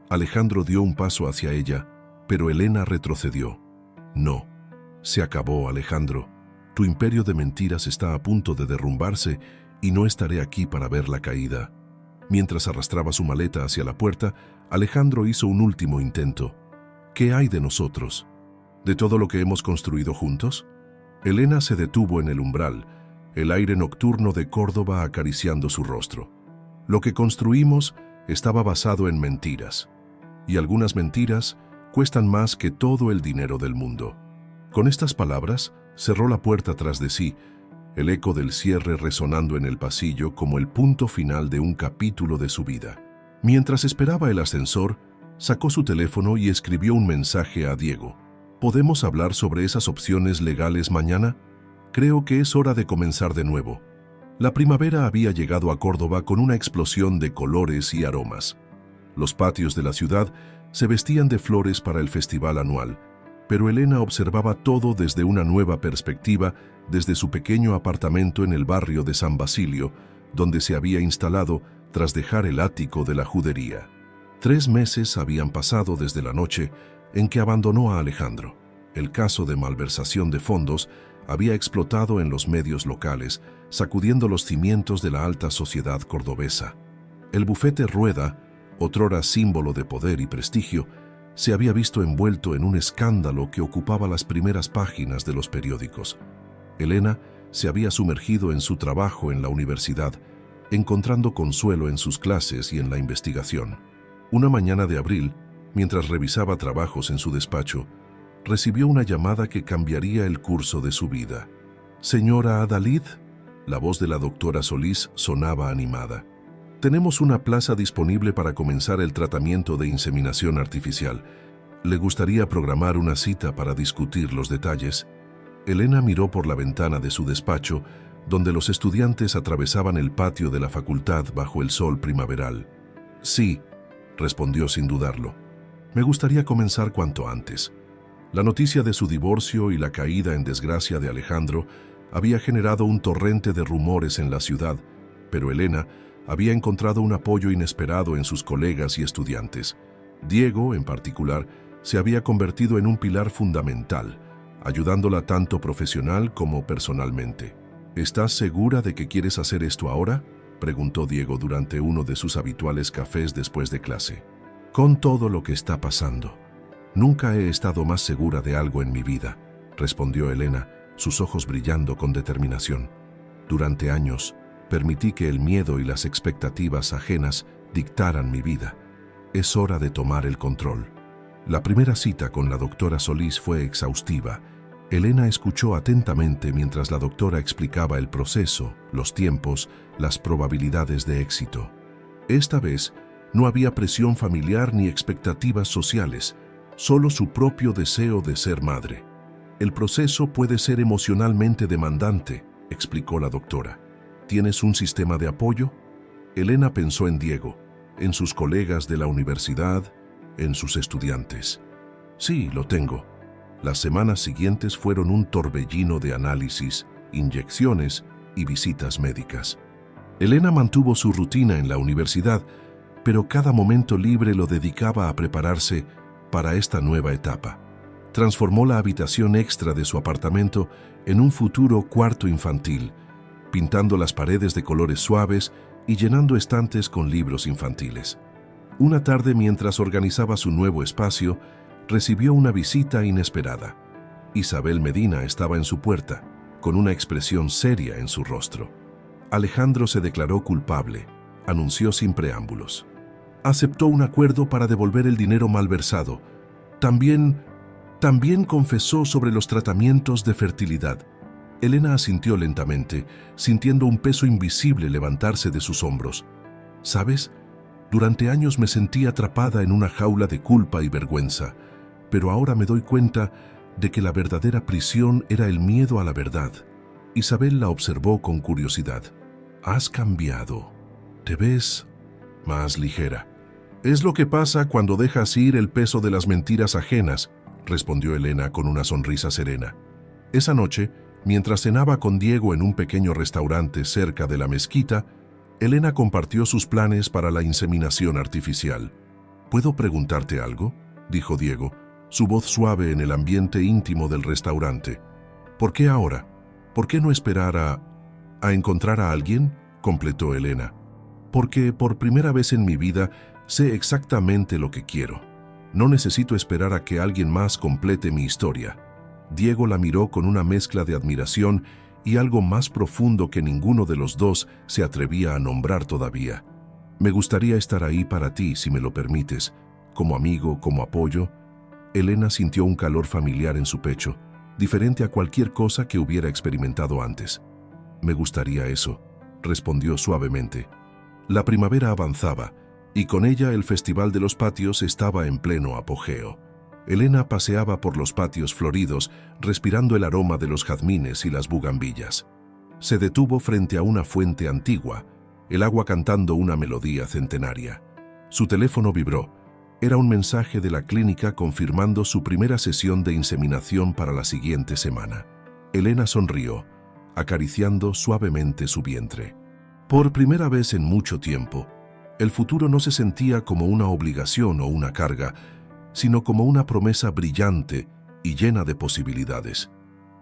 Alejandro dio un paso hacia ella, pero Elena retrocedió. «No, se acabó, Alejandro. Tu imperio de mentiras está a punto de derrumbarse y no estaré aquí para ver la caída». Mientras arrastraba su maleta hacia la puerta, Alejandro hizo un último intento. «¿Qué hay de nosotros? ¿De todo lo que hemos construido juntos?» Elena se detuvo en el umbral, el aire nocturno de Córdoba acariciando su rostro. «Lo que construimos estaba basado en mentiras. Y algunas mentiras cuestan más que todo el dinero del mundo». Con estas palabras, cerró la puerta tras de sí, el eco del cierre resonando en el pasillo como el punto final de un capítulo de su vida. Mientras esperaba el ascensor, sacó su teléfono y escribió un mensaje a Diego. «¿Podemos hablar sobre esas opciones legales mañana? Creo que es hora de comenzar de nuevo». La primavera había llegado a Córdoba con una explosión de colores y aromas. Los patios de la ciudad se vestían de flores para el festival anual, pero Elena observaba todo desde una nueva perspectiva, desde su pequeño apartamento en el barrio de San Basilio, donde se había instalado tras dejar el ático de la judería. 3 meses habían pasado desde la noche en que abandonó a Alejandro. El caso de malversación de fondos había explotado en los medios locales, sacudiendo los cimientos de la alta sociedad cordobesa. El bufete Rueda, otrora símbolo de poder y prestigio, se había visto envuelto en un escándalo que ocupaba las primeras páginas de los periódicos. Elena se había sumergido en su trabajo en la universidad, encontrando consuelo en sus clases y en la investigación. Una mañana de abril, mientras revisaba trabajos en su despacho, recibió una llamada que cambiaría el curso de su vida. «Señora Adalid», La voz de la doctora Solís sonaba animada. Tenemos una plaza disponible para comenzar el tratamiento de inseminación artificial. ¿Le gustaría programar una cita para discutir los detalles? Elena miró por la ventana de su despacho, donde los estudiantes atravesaban el patio de la facultad bajo el sol primaveral. Sí, respondió sin dudarlo. Me gustaría comenzar cuanto antes. La noticia de su divorcio y la caída en desgracia de Alejandro había generado un torrente de rumores en la ciudad, pero Elena había encontrado un apoyo inesperado en sus colegas y estudiantes. Diego, en particular, se había convertido en un pilar fundamental, ayudándola tanto profesional como personalmente. ¿Estás segura de que quieres hacer esto ahora?, preguntó Diego durante uno de sus habituales cafés después de clase. Con todo lo que está pasando. Nunca he estado más segura de algo en mi vida, respondió Elena, sus ojos brillando con determinación. Durante años, permití que el miedo y las expectativas ajenas dictaran mi vida. Es hora de tomar el control. La primera cita con la doctora Solís fue exhaustiva. Elena escuchó atentamente mientras la doctora explicaba el proceso, los tiempos, las probabilidades de éxito. Esta vez, no había presión familiar ni expectativas sociales, solo su propio deseo de ser madre. El proceso puede ser emocionalmente demandante, explicó la doctora. ¿Tienes un sistema de apoyo? Elena pensó en Diego, en sus colegas de la universidad, en sus estudiantes. Sí, lo tengo. Las semanas siguientes fueron un torbellino de análisis, inyecciones y visitas médicas. Elena mantuvo su rutina en la universidad, pero cada momento libre lo dedicaba a prepararse para esta nueva etapa. Transformó la habitación extra de su apartamento en un futuro cuarto infantil, pintando las paredes de colores suaves y llenando estantes con libros infantiles. Una tarde, mientras organizaba su nuevo espacio, recibió una visita inesperada. Isabel Medina estaba en su puerta, con una expresión seria en su rostro. Alejandro se declaró culpable, anunció sin preámbulos. Aceptó un acuerdo para devolver el dinero malversado. También confesó sobre los tratamientos de fertilidad. Elena asintió lentamente, sintiendo un peso invisible levantarse de sus hombros. ¿Sabes? Durante años me sentí atrapada en una jaula de culpa y vergüenza, pero ahora me doy cuenta de que la verdadera prisión era el miedo a la verdad. Isabel la observó con curiosidad. Has cambiado. Te ves más ligera. Es lo que pasa cuando dejas ir el peso de las mentiras ajenas, respondió Elena con una sonrisa serena. Esa noche, mientras cenaba con Diego en un pequeño restaurante cerca de la mezquita, Elena compartió sus planes para la inseminación artificial. ¿Puedo preguntarte algo?, dijo Diego, su voz suave en el ambiente íntimo del restaurante. ¿Por qué ahora? ¿Por qué no esperar a encontrar a alguien?, completó Elena. Porque por primera vez en mi vida sé exactamente lo que quiero. No necesito esperar a que alguien más complete mi historia. Diego la miró con una mezcla de admiración y algo más profundo que ninguno de los dos se atrevía a nombrar todavía. Me gustaría estar ahí para ti, si me lo permites, como amigo, como apoyo. Elena sintió un calor familiar en su pecho, diferente a cualquier cosa que hubiera experimentado antes. Me gustaría eso, respondió suavemente. La primavera avanzaba, y con ella el Festival de los Patios estaba en pleno apogeo. Elena paseaba por los patios floridos, respirando el aroma de los jazmines y las bugambillas. Se detuvo frente a una fuente antigua, el agua cantando una melodía centenaria. Su teléfono vibró. Era un mensaje de la clínica confirmando su primera sesión de inseminación para la siguiente semana. Elena sonrió, acariciando suavemente su vientre. Por primera vez en mucho tiempo, el futuro no se sentía como una obligación o una carga, sino como una promesa brillante y llena de posibilidades.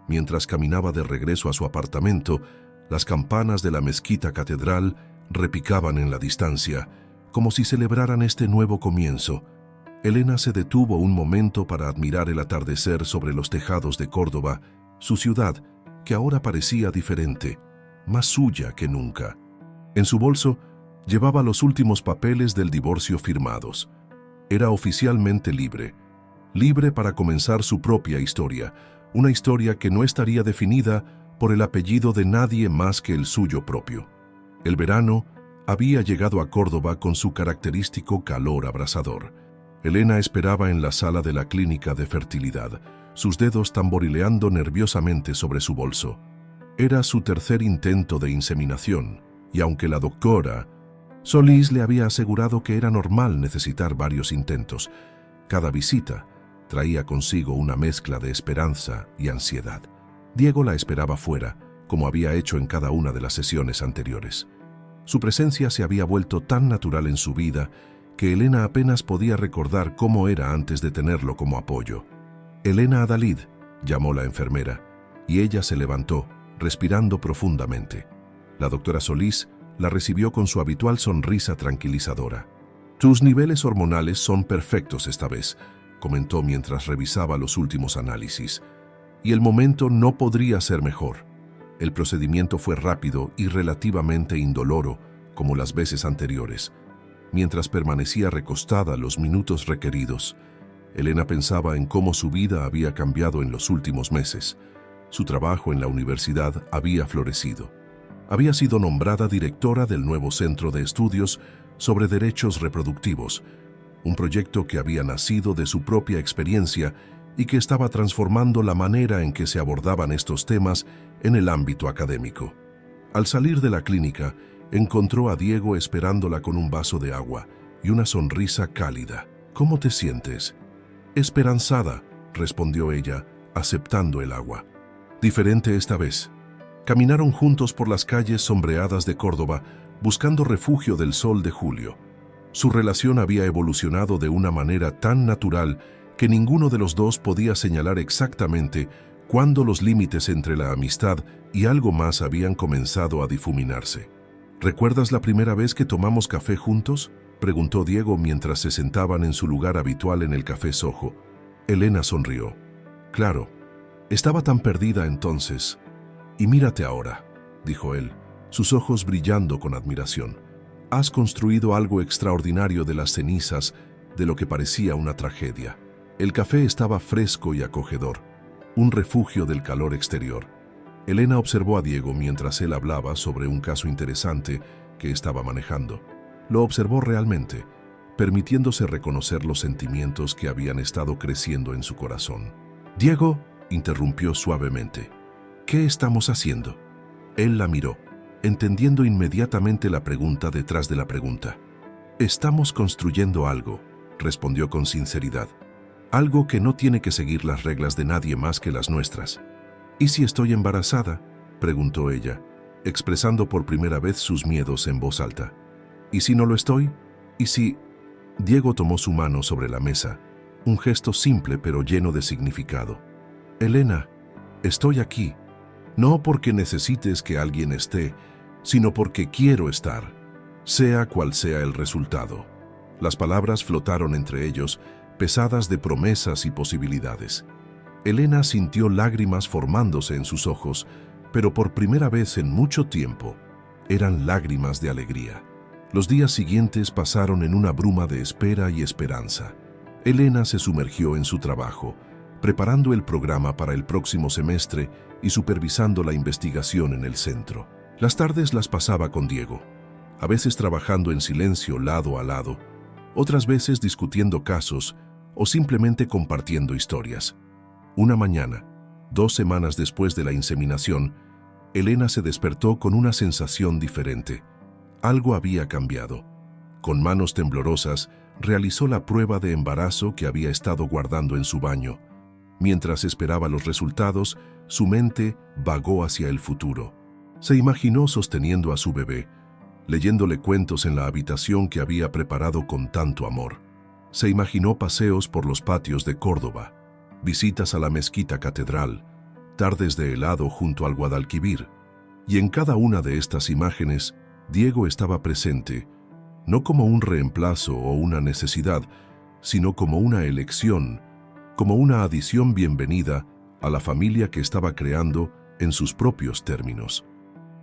Mientras caminaba de regreso a su apartamento, las campanas de la mezquita catedral repicaban en la distancia, como si celebraran este nuevo comienzo. Elena se detuvo un momento para admirar el atardecer sobre los tejados de Córdoba, su ciudad, que ahora parecía diferente, más suya que nunca. En su bolso llevaba los últimos papeles del divorcio firmados. Era oficialmente libre, libre para comenzar su propia historia, una historia que no estaría definida por el apellido de nadie más que el suyo propio. El verano había llegado a Córdoba con su característico calor abrasador. Elena esperaba en la sala de la clínica de fertilidad, sus dedos tamborileando nerviosamente sobre su bolso. Era su tercer intento de inseminación, y aunque la doctora Solís le había asegurado que era normal necesitar varios intentos, cada visita traía consigo una mezcla de esperanza y ansiedad. Diego la esperaba fuera, como había hecho en cada una de las sesiones anteriores. Su presencia se había vuelto tan natural en su vida que Elena apenas podía recordar cómo era antes de tenerlo como apoyo. «Elena Adalid», llamó la enfermera, y ella se levantó, respirando profundamente. La doctora Solís la recibió con su habitual sonrisa tranquilizadora. «Tus niveles hormonales son perfectos esta vez», comentó mientras revisaba los últimos análisis. «Y el momento no podría ser mejor». El procedimiento fue rápido y relativamente indoloro, como las veces anteriores. Mientras permanecía recostada los minutos requeridos, Elena pensaba en cómo su vida había cambiado en los últimos meses. Su trabajo en la universidad había florecido. Había sido nombrada directora del nuevo Centro de Estudios sobre Derechos Reproductivos, un proyecto que había nacido de su propia experiencia y que estaba transformando la manera en que se abordaban estos temas en el ámbito académico. Al salir de la clínica, encontró a Diego esperándola con un vaso de agua y una sonrisa cálida. «¿Cómo te sientes?» «Esperanzada», respondió ella, aceptando el agua. Diferente esta vez. Caminaron juntos por las calles sombreadas de Córdoba, buscando refugio del sol de julio. Su relación había evolucionado de una manera tan natural que ninguno de los dos podía señalar exactamente cuándo los límites entre la amistad y algo más habían comenzado a difuminarse. «¿Recuerdas la primera vez que tomamos café juntos?», preguntó Diego mientras se sentaban en su lugar habitual en el Café Soho. Elena sonrió. «Claro, estaba tan perdida entonces. Y mírate ahora», dijo él, sus ojos brillando con admiración. «Has construido algo extraordinario de las cenizas de lo que parecía una tragedia». El café estaba fresco y acogedor, un refugio del calor exterior. Elena observó a Diego mientras él hablaba sobre un caso interesante que estaba manejando. Lo observó realmente, permitiéndose reconocer los sentimientos que habían estado creciendo en su corazón. «Diego», interrumpió suavemente, «¿qué estamos haciendo?». Él la miró, entendiendo inmediatamente la pregunta detrás de la pregunta. «Estamos construyendo algo», respondió con sinceridad. «Algo que no tiene que seguir las reglas de nadie más que las nuestras». «¿Y si estoy embarazada?», preguntó ella, expresando por primera vez sus miedos en voz alta. «¿Y si no lo estoy? ¿Y si...?» Diego tomó su mano sobre la mesa, un gesto simple pero lleno de significado. «Elena, estoy aquí, no porque necesites que alguien esté, sino porque quiero estar, sea cual sea el resultado». Las palabras flotaron entre ellos, pesadas de promesas y posibilidades. Elena sintió lágrimas formándose en sus ojos, pero por primera vez en mucho tiempo, eran lágrimas de alegría. Los días siguientes pasaron en una bruma de espera y esperanza. Elena se sumergió en su trabajo, preparando el programa para el próximo semestre y supervisando la investigación en el centro. Las tardes las pasaba con Diego, a veces trabajando en silencio lado a lado, otras veces discutiendo casos o simplemente compartiendo historias. Una mañana, 2 semanas después de la inseminación, Elena se despertó con una sensación diferente. Algo había cambiado. Con manos temblorosas, realizó la prueba de embarazo que había estado guardando en su baño. Mientras esperaba los resultados, su mente vagó hacia el futuro. Se imaginó sosteniendo a su bebé, leyéndole cuentos en la habitación que había preparado con tanto amor. Se imaginó paseos por los patios de Córdoba, visitas a la mezquita catedral, tardes de helado junto al Guadalquivir, y en cada una de estas imágenes, Diego estaba presente, no como un reemplazo o una necesidad, sino como una elección, como una adición bienvenida a la familia que estaba creando en sus propios términos.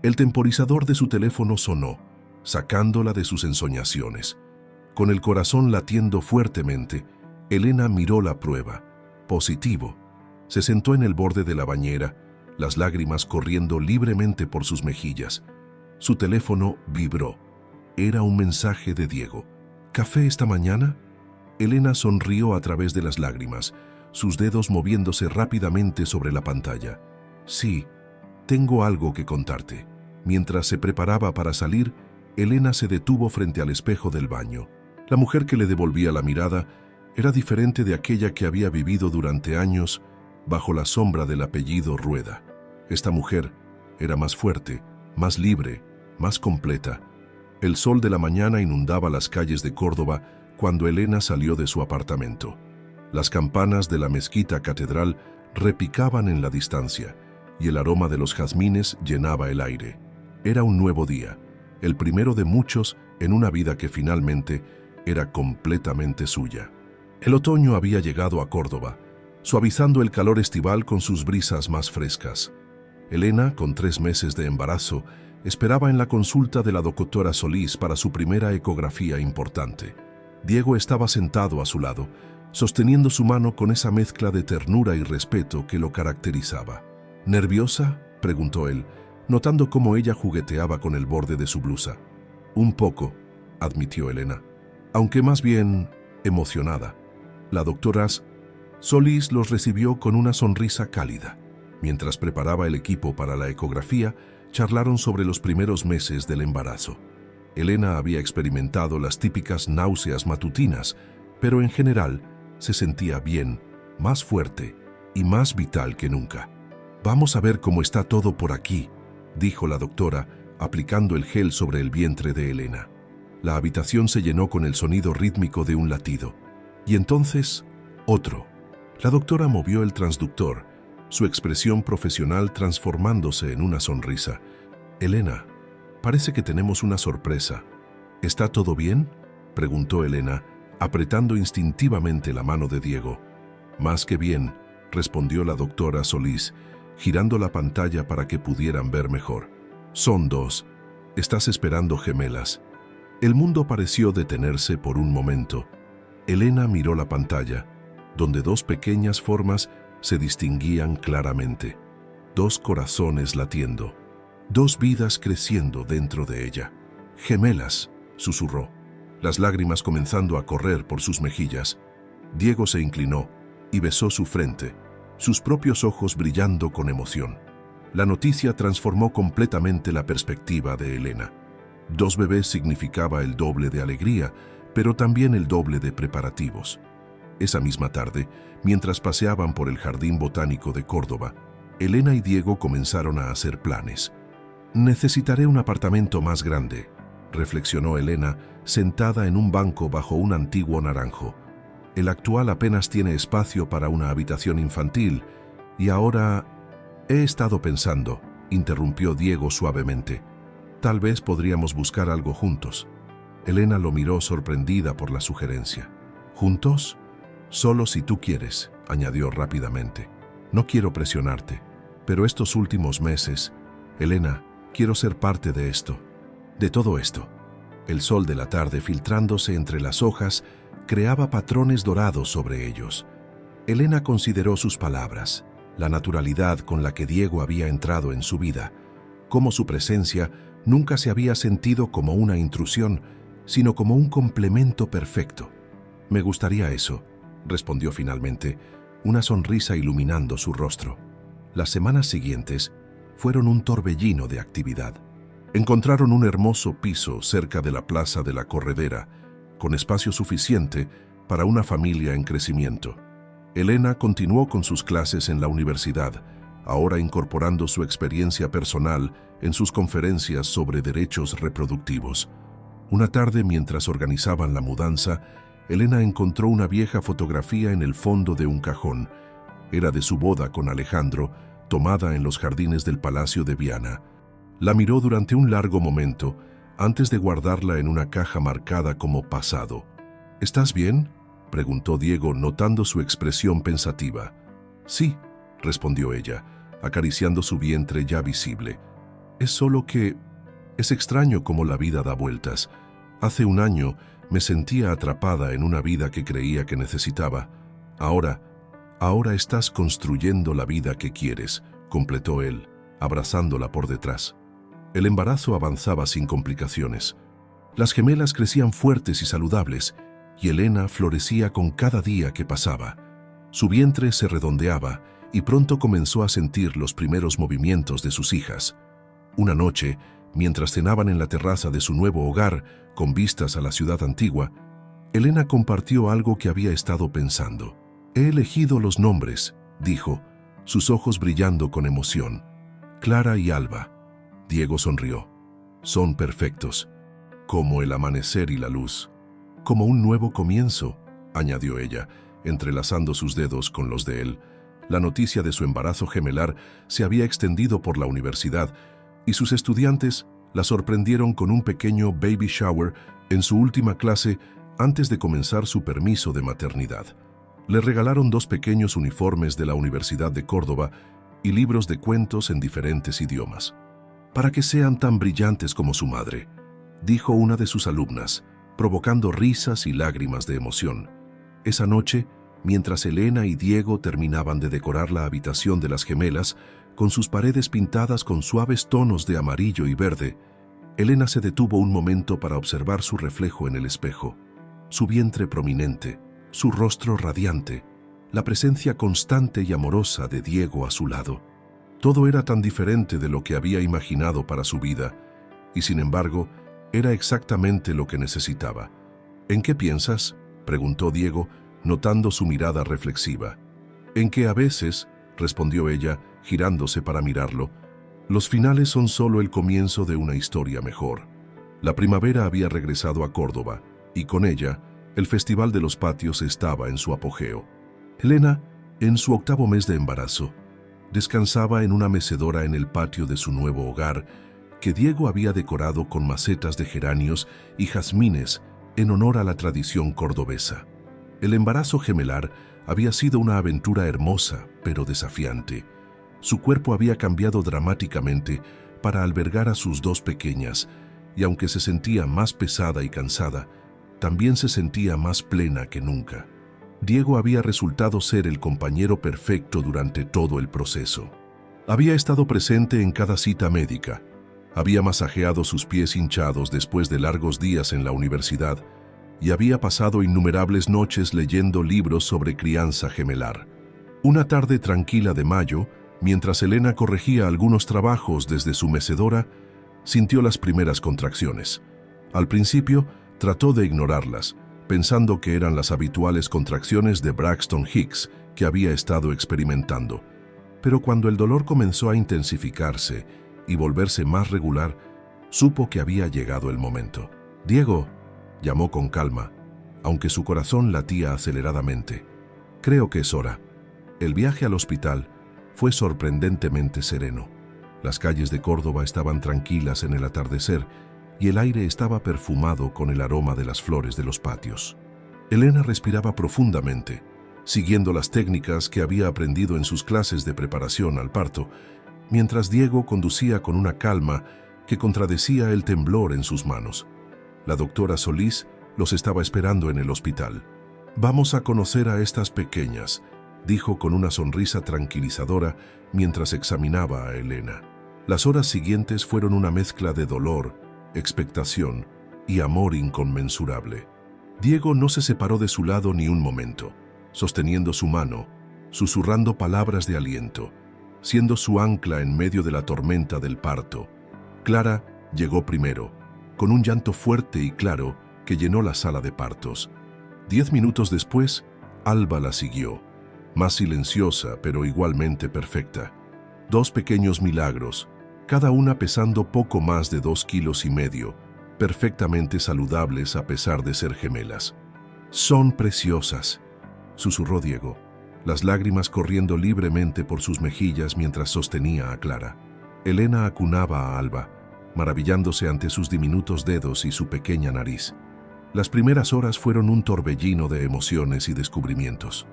El temporizador de su teléfono sonó, sacándola de sus ensoñaciones. Con el corazón latiendo fuertemente, Elena miró la prueba. Positivo. Se sentó en el borde de la bañera, las lágrimas corriendo libremente por sus mejillas. Su teléfono vibró. Era un mensaje de Diego. ¿Café esta mañana? Elena sonrió a través de las lágrimas, sus dedos moviéndose rápidamente sobre la pantalla. Sí, tengo algo que contarte. Mientras se preparaba para salir, Elena se detuvo frente al espejo del baño. La mujer que le devolvía la mirada era diferente de aquella que había vivido durante años bajo la sombra del apellido Rueda. Esta mujer era más fuerte, más libre, más completa. El sol de la mañana inundaba las calles de Córdoba cuando Elena salió de su apartamento. Las campanas de la mezquita catedral repicaban en la distancia y el aroma de los jazmines llenaba el aire. Era un nuevo día, el primero de muchos en una vida que finalmente era completamente suya. El otoño había llegado a Córdoba, suavizando el calor estival con sus brisas más frescas. Elena, con 3 meses de embarazo, esperaba en la consulta de la doctora Solís para su primera ecografía importante. Diego estaba sentado a su lado, sosteniendo su mano con esa mezcla de ternura y respeto que lo caracterizaba. ¿Nerviosa?, preguntó él, notando cómo ella jugueteaba con el borde de su blusa. Un poco, admitió Elena, aunque más bien emocionada. La doctora Solís los recibió con una sonrisa cálida. Mientras preparaba el equipo para la ecografía, charlaron sobre los primeros meses del embarazo. Elena había experimentado las típicas náuseas matutinas, pero en general se sentía bien, más fuerte y más vital que nunca. «Vamos a ver cómo está todo por aquí», dijo la doctora, aplicando el gel sobre el vientre de Elena. La habitación se llenó con el sonido rítmico de un latido. Y entonces, otro. La doctora movió el transductor, su expresión profesional transformándose en una sonrisa. «Elena, parece que tenemos una sorpresa. ¿Está todo bien?», preguntó Elena, apretando instintivamente la mano de Diego. «Más que bien», respondió la doctora Solís, girando la pantalla para que pudieran ver mejor. «Son 2. Estás esperando gemelas». El mundo pareció detenerse por un momento. Elena miró la pantalla, donde 2 pequeñas formas se distinguían claramente. 2 corazones latiendo. 2 vidas creciendo dentro de ella. «Gemelas», susurró, las lágrimas comenzando a correr por sus mejillas. Diego se inclinó y besó su frente, sus propios ojos brillando con emoción. La noticia transformó completamente la perspectiva de Elena. 2 bebés significaba el doble de alegría, pero también el doble de preparativos. Esa misma tarde, mientras paseaban por el Jardín Botánico de Córdoba, Elena y Diego comenzaron a hacer planes. «Necesitaré un apartamento más grande», reflexionó Elena, sentada en un banco bajo un antiguo naranjo. «El actual apenas tiene espacio para una habitación infantil, y ahora...» «He estado pensando», interrumpió Diego suavemente. «Tal vez podríamos buscar algo juntos». Elena lo miró sorprendida por la sugerencia. «¿Juntos? Solo si tú quieres», añadió rápidamente. «No quiero presionarte, pero estos últimos meses, Elena, quiero ser parte de esto, de todo esto». El sol de la tarde, filtrándose entre las hojas, creaba patrones dorados sobre ellos. Elena consideró sus palabras, la naturalidad con la que Diego había entrado en su vida, cómo su presencia nunca se había sentido como una intrusión, sino como un complemento perfecto. «Me gustaría eso», respondió finalmente, una sonrisa iluminando su rostro. Las semanas siguientes fueron un torbellino de actividad. Encontraron un hermoso piso cerca de la Plaza de la Corredera, con espacio suficiente para una familia en crecimiento. Elena continuó con sus clases en la universidad, ahora incorporando su experiencia personal en sus conferencias sobre derechos reproductivos. Una tarde, mientras organizaban la mudanza, Elena encontró una vieja fotografía en el fondo de un cajón. Era de su boda con Alejandro, tomada en los jardines del Palacio de Viana. La miró durante un largo momento, antes de guardarla en una caja marcada como pasado. «¿Estás bien?», preguntó Diego, notando su expresión pensativa. «Sí», respondió ella, acariciando su vientre ya visible. «Es solo que... es extraño cómo la vida da vueltas. Hace un año me sentía atrapada en una vida que creía que necesitaba. Ahora estás construyendo la vida que quieres, completó él, abrazándola por detrás. El embarazo avanzaba sin complicaciones. Las gemelas crecían fuertes y saludables, y Elena florecía con cada día que pasaba. Su vientre se redondeaba y pronto comenzó a sentir los primeros movimientos de sus hijas. Una noche, mientras cenaban en la terraza de su nuevo hogar, con vistas a la ciudad antigua, Elena compartió algo que había estado pensando. «He elegido los nombres», dijo, sus ojos brillando con emoción. «Clara y Alba». Diego sonrió. «Son perfectos, como el amanecer y la luz. Como un nuevo comienzo», añadió ella, entrelazando sus dedos con los de él. La noticia de su embarazo gemelar se había extendido por la universidad y sus estudiantes la sorprendieron con un pequeño baby shower en su última clase antes de comenzar su permiso de maternidad. Le regalaron 2 pequeños uniformes de la Universidad de Córdoba y libros de cuentos en diferentes idiomas. «Para que sean tan brillantes como su madre», dijo una de sus alumnas, provocando risas y lágrimas de emoción. Esa noche, mientras Elena y Diego terminaban de decorar la habitación de las gemelas, con sus paredes pintadas con suaves tonos de amarillo y verde, Elena se detuvo un momento para observar su reflejo en el espejo. Su vientre prominente, su rostro radiante, la presencia constante y amorosa de Diego a su lado. Todo era tan diferente de lo que había imaginado para su vida, y sin embargo, era exactamente lo que necesitaba. «¿En qué piensas?», preguntó Diego, notando su mirada reflexiva. «En que a veces», respondió ella, girándose para mirarlo, «los finales son solo el comienzo de una historia mejor». La primavera había regresado a Córdoba, y con ella, el Festival de los Patios estaba en su apogeo. Elena, en su 8º mes de embarazo, descansaba en una mecedora en el patio de su nuevo hogar, que Diego había decorado con macetas de geranios y jazmines en honor a la tradición cordobesa. El embarazo gemelar había sido una aventura hermosa, pero desafiante. Su cuerpo había cambiado dramáticamente para albergar a sus 2 pequeñas, y aunque se sentía más pesada y cansada, también se sentía más plena que nunca. Diego había resultado ser el compañero perfecto durante todo el proceso. Había estado presente en cada cita médica, había masajeado sus pies hinchados después de largos días en la universidad y había pasado innumerables noches leyendo libros sobre crianza gemelar. Una tarde tranquila de mayo, mientras Elena corregía algunos trabajos desde su mecedora, sintió las primeras contracciones. Al principio, trató de ignorarlas, pensando que eran las habituales contracciones de Braxton Hicks que había estado experimentando. Pero cuando el dolor comenzó a intensificarse y volverse más regular, supo que había llegado el momento. «Diego», llamó con calma, aunque su corazón latía aceleradamente. «Creo que es hora». El viaje al hospital fue sorprendentemente sereno. Las calles de Córdoba estaban tranquilas en el atardecer y el aire estaba perfumado con el aroma de las flores de los patios. Elena respiraba profundamente, siguiendo las técnicas que había aprendido en sus clases de preparación al parto, mientras Diego conducía con una calma que contradecía el temblor en sus manos. La doctora Solís los estaba esperando en el hospital. «Vamos a conocer a estas pequeñas», dijo con una sonrisa tranquilizadora mientras examinaba a Elena. Las horas siguientes fueron una mezcla de dolor, expectación y amor inconmensurable. Diego no se separó de su lado ni un momento, sosteniendo su mano, susurrando palabras de aliento, siendo su ancla en medio de la tormenta del parto. Clara llegó primero, con un llanto fuerte y claro que llenó la sala de partos. 10 minutos después, Alba la siguió, más silenciosa pero igualmente perfecta. 2 pequeños milagros, cada una pesando poco más de 2,5 kilos, perfectamente saludables a pesar de ser gemelas. «Son preciosas», susurró Diego, las lágrimas corriendo libremente por sus mejillas mientras sostenía a Clara. Elena acunaba a Alba, maravillándose ante sus diminutos dedos y su pequeña nariz. Las primeras horas fueron un torbellino de emociones y descubrimientos.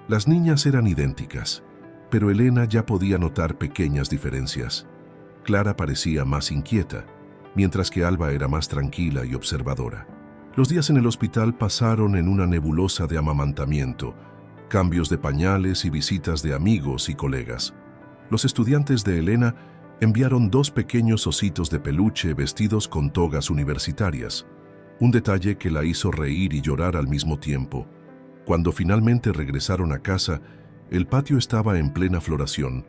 Las niñas eran idénticas, pero Elena ya podía notar pequeñas diferencias. Clara parecía más inquieta, mientras que Alba era más tranquila y observadora. Los días en el hospital pasaron en una nebulosa de amamantamiento, cambios de pañales y visitas de amigos y colegas. Los estudiantes de Elena enviaron 2 pequeños ositos de peluche vestidos con togas universitarias, un detalle que la hizo reír y llorar al mismo tiempo. Cuando finalmente regresaron a casa, el patio estaba en plena floración,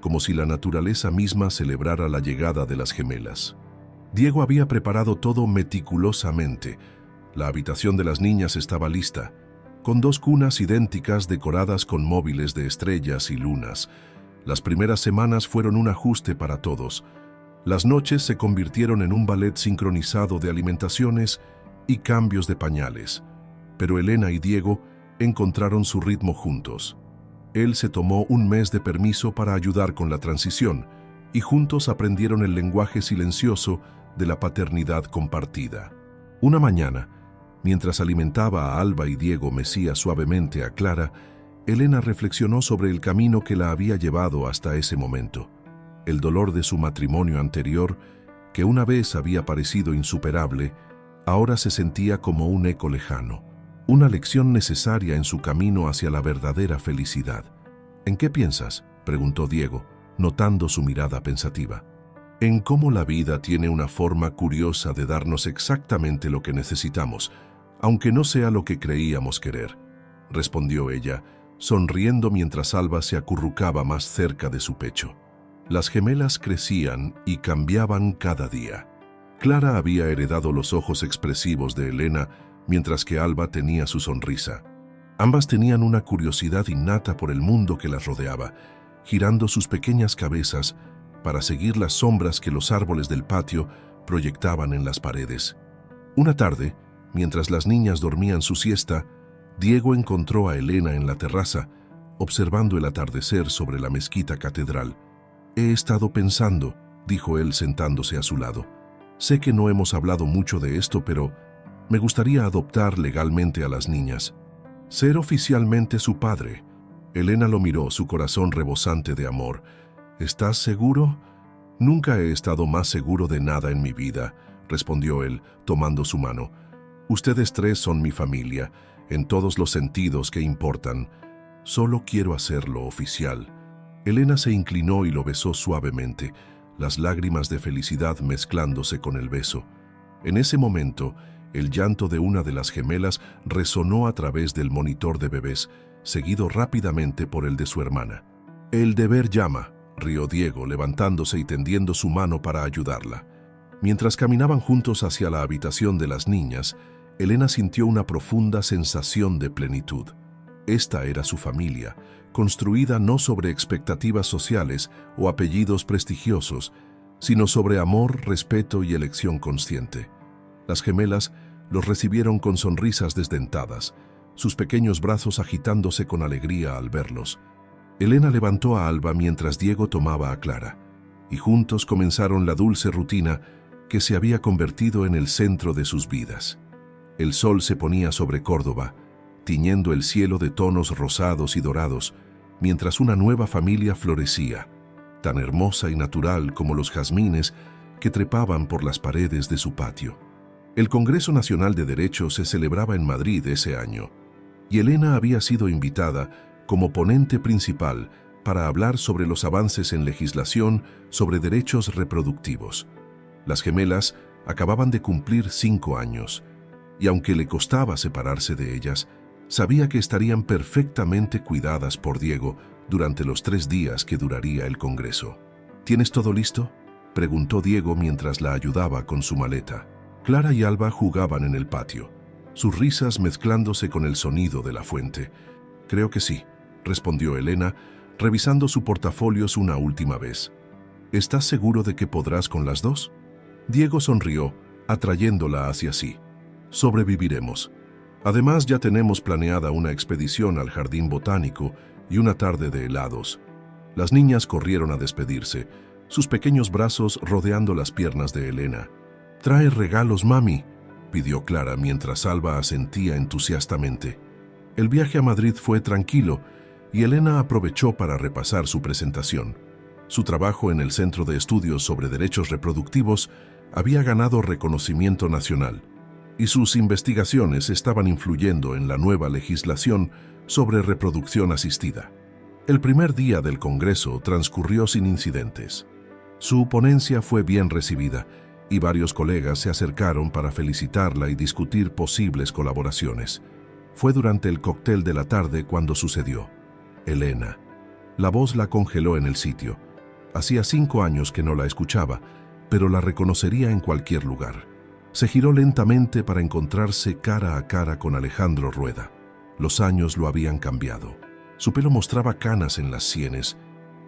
como si la naturaleza misma celebrara la llegada de las gemelas. Diego había preparado todo meticulosamente. La habitación de las niñas estaba lista, con 2 cunas idénticas decoradas con móviles de estrellas y lunas. Las primeras semanas fueron un ajuste para todos. Las noches se convirtieron en un ballet sincronizado de alimentaciones y cambios de pañales. Pero Elena y Diego encontraron su ritmo juntos. Él se tomó un mes de permiso para ayudar con la transición y juntos aprendieron el lenguaje silencioso de la paternidad compartida. Una mañana, mientras alimentaba a Alba y Diego mecía suavemente a Clara, Elena reflexionó sobre el camino que la había llevado hasta ese momento. El dolor de su matrimonio anterior, que una vez había parecido insuperable, ahora se sentía como un eco lejano, una lección necesaria en su camino hacia la verdadera felicidad. ¿En qué piensas?, preguntó Diego, notando su mirada pensativa. En cómo la vida tiene una forma curiosa de darnos exactamente lo que necesitamos, aunque no sea lo que creíamos querer, respondió ella, sonriendo mientras Alba se acurrucaba más cerca de su pecho. Las gemelas crecían y cambiaban cada día. Clara había heredado los ojos expresivos de Elena, mientras que Alba tenía su sonrisa. Ambas tenían una curiosidad innata por el mundo que las rodeaba, girando sus pequeñas cabezas para seguir las sombras que los árboles del patio proyectaban en las paredes. Una tarde, mientras las niñas dormían su siesta, Diego encontró a Elena en la terraza, observando el atardecer sobre la mezquita catedral. «He estado pensando», dijo él sentándose a su lado. «Sé que no hemos hablado mucho de esto, pero me gustaría adoptar legalmente a las niñas. Ser oficialmente su padre». Elena lo miró, su corazón rebosante de amor. «¿Estás seguro?» «Nunca he estado más seguro de nada en mi vida», respondió él, tomando su mano. «Ustedes 3 son mi familia, en todos los sentidos que importan. Solo quiero hacerlo oficial». Elena se inclinó y lo besó suavemente, las lágrimas de felicidad mezclándose con el beso. En ese momento, el llanto de una de las gemelas resonó a través del monitor de bebés, seguido rápidamente por el de su hermana. «El deber llama», rió Diego, levantándose y tendiendo su mano para ayudarla. Mientras caminaban juntos hacia la habitación de las niñas, Elena sintió una profunda sensación de plenitud. Esta era su familia, construida no sobre expectativas sociales o apellidos prestigiosos, sino sobre amor, respeto y elección consciente. Las gemelas los recibieron con sonrisas desdentadas, sus pequeños brazos agitándose con alegría al verlos. Elena levantó a Alba mientras Diego tomaba a Clara, y juntos comenzaron la dulce rutina que se había convertido en el centro de sus vidas. El sol se ponía sobre Córdoba, tiñendo el cielo de tonos rosados y dorados, mientras una nueva familia florecía, tan hermosa y natural como los jazmines que trepaban por las paredes de su patio. El Congreso Nacional de Derecho se celebraba en Madrid ese año, y Elena había sido invitada como ponente principal para hablar sobre los avances en legislación sobre derechos reproductivos. Las gemelas acababan de cumplir 5 años, y aunque le costaba separarse de ellas, sabía que estarían perfectamente cuidadas por Diego durante los 3 días que duraría el Congreso. ¿Tienes todo listo?, preguntó Diego mientras la ayudaba con su maleta. Clara y Alba jugaban en el patio, sus risas mezclándose con el sonido de la fuente. «Creo que sí», respondió Elena, revisando su portafolio una última vez. «¿Estás seguro de que podrás con las 2?» Diego sonrió, atrayéndola hacia sí. «Sobreviviremos. Además, ya tenemos planeada una expedición al jardín botánico y una tarde de helados». Las niñas corrieron a despedirse, sus pequeños brazos rodeando las piernas de Elena. «Trae regalos, mami», pidió Clara mientras Alba asentía entusiastamente. El viaje a Madrid fue tranquilo y Elena aprovechó para repasar su presentación. Su trabajo en el Centro de Estudios sobre Derechos Reproductivos había ganado reconocimiento nacional, y sus investigaciones estaban influyendo en la nueva legislación sobre reproducción asistida. El primer día del Congreso transcurrió sin incidentes. Su ponencia fue bien recibida y varios colegas se acercaron para felicitarla y discutir posibles colaboraciones. Fue durante el cóctel de la tarde cuando sucedió. Elena. La voz la congeló en el sitio. Hacía 5 años que no la escuchaba, pero la reconocería en cualquier lugar. Se giró lentamente para encontrarse cara a cara con Alejandro Rueda. Los años lo habían cambiado. Su pelo mostraba canas en las sienes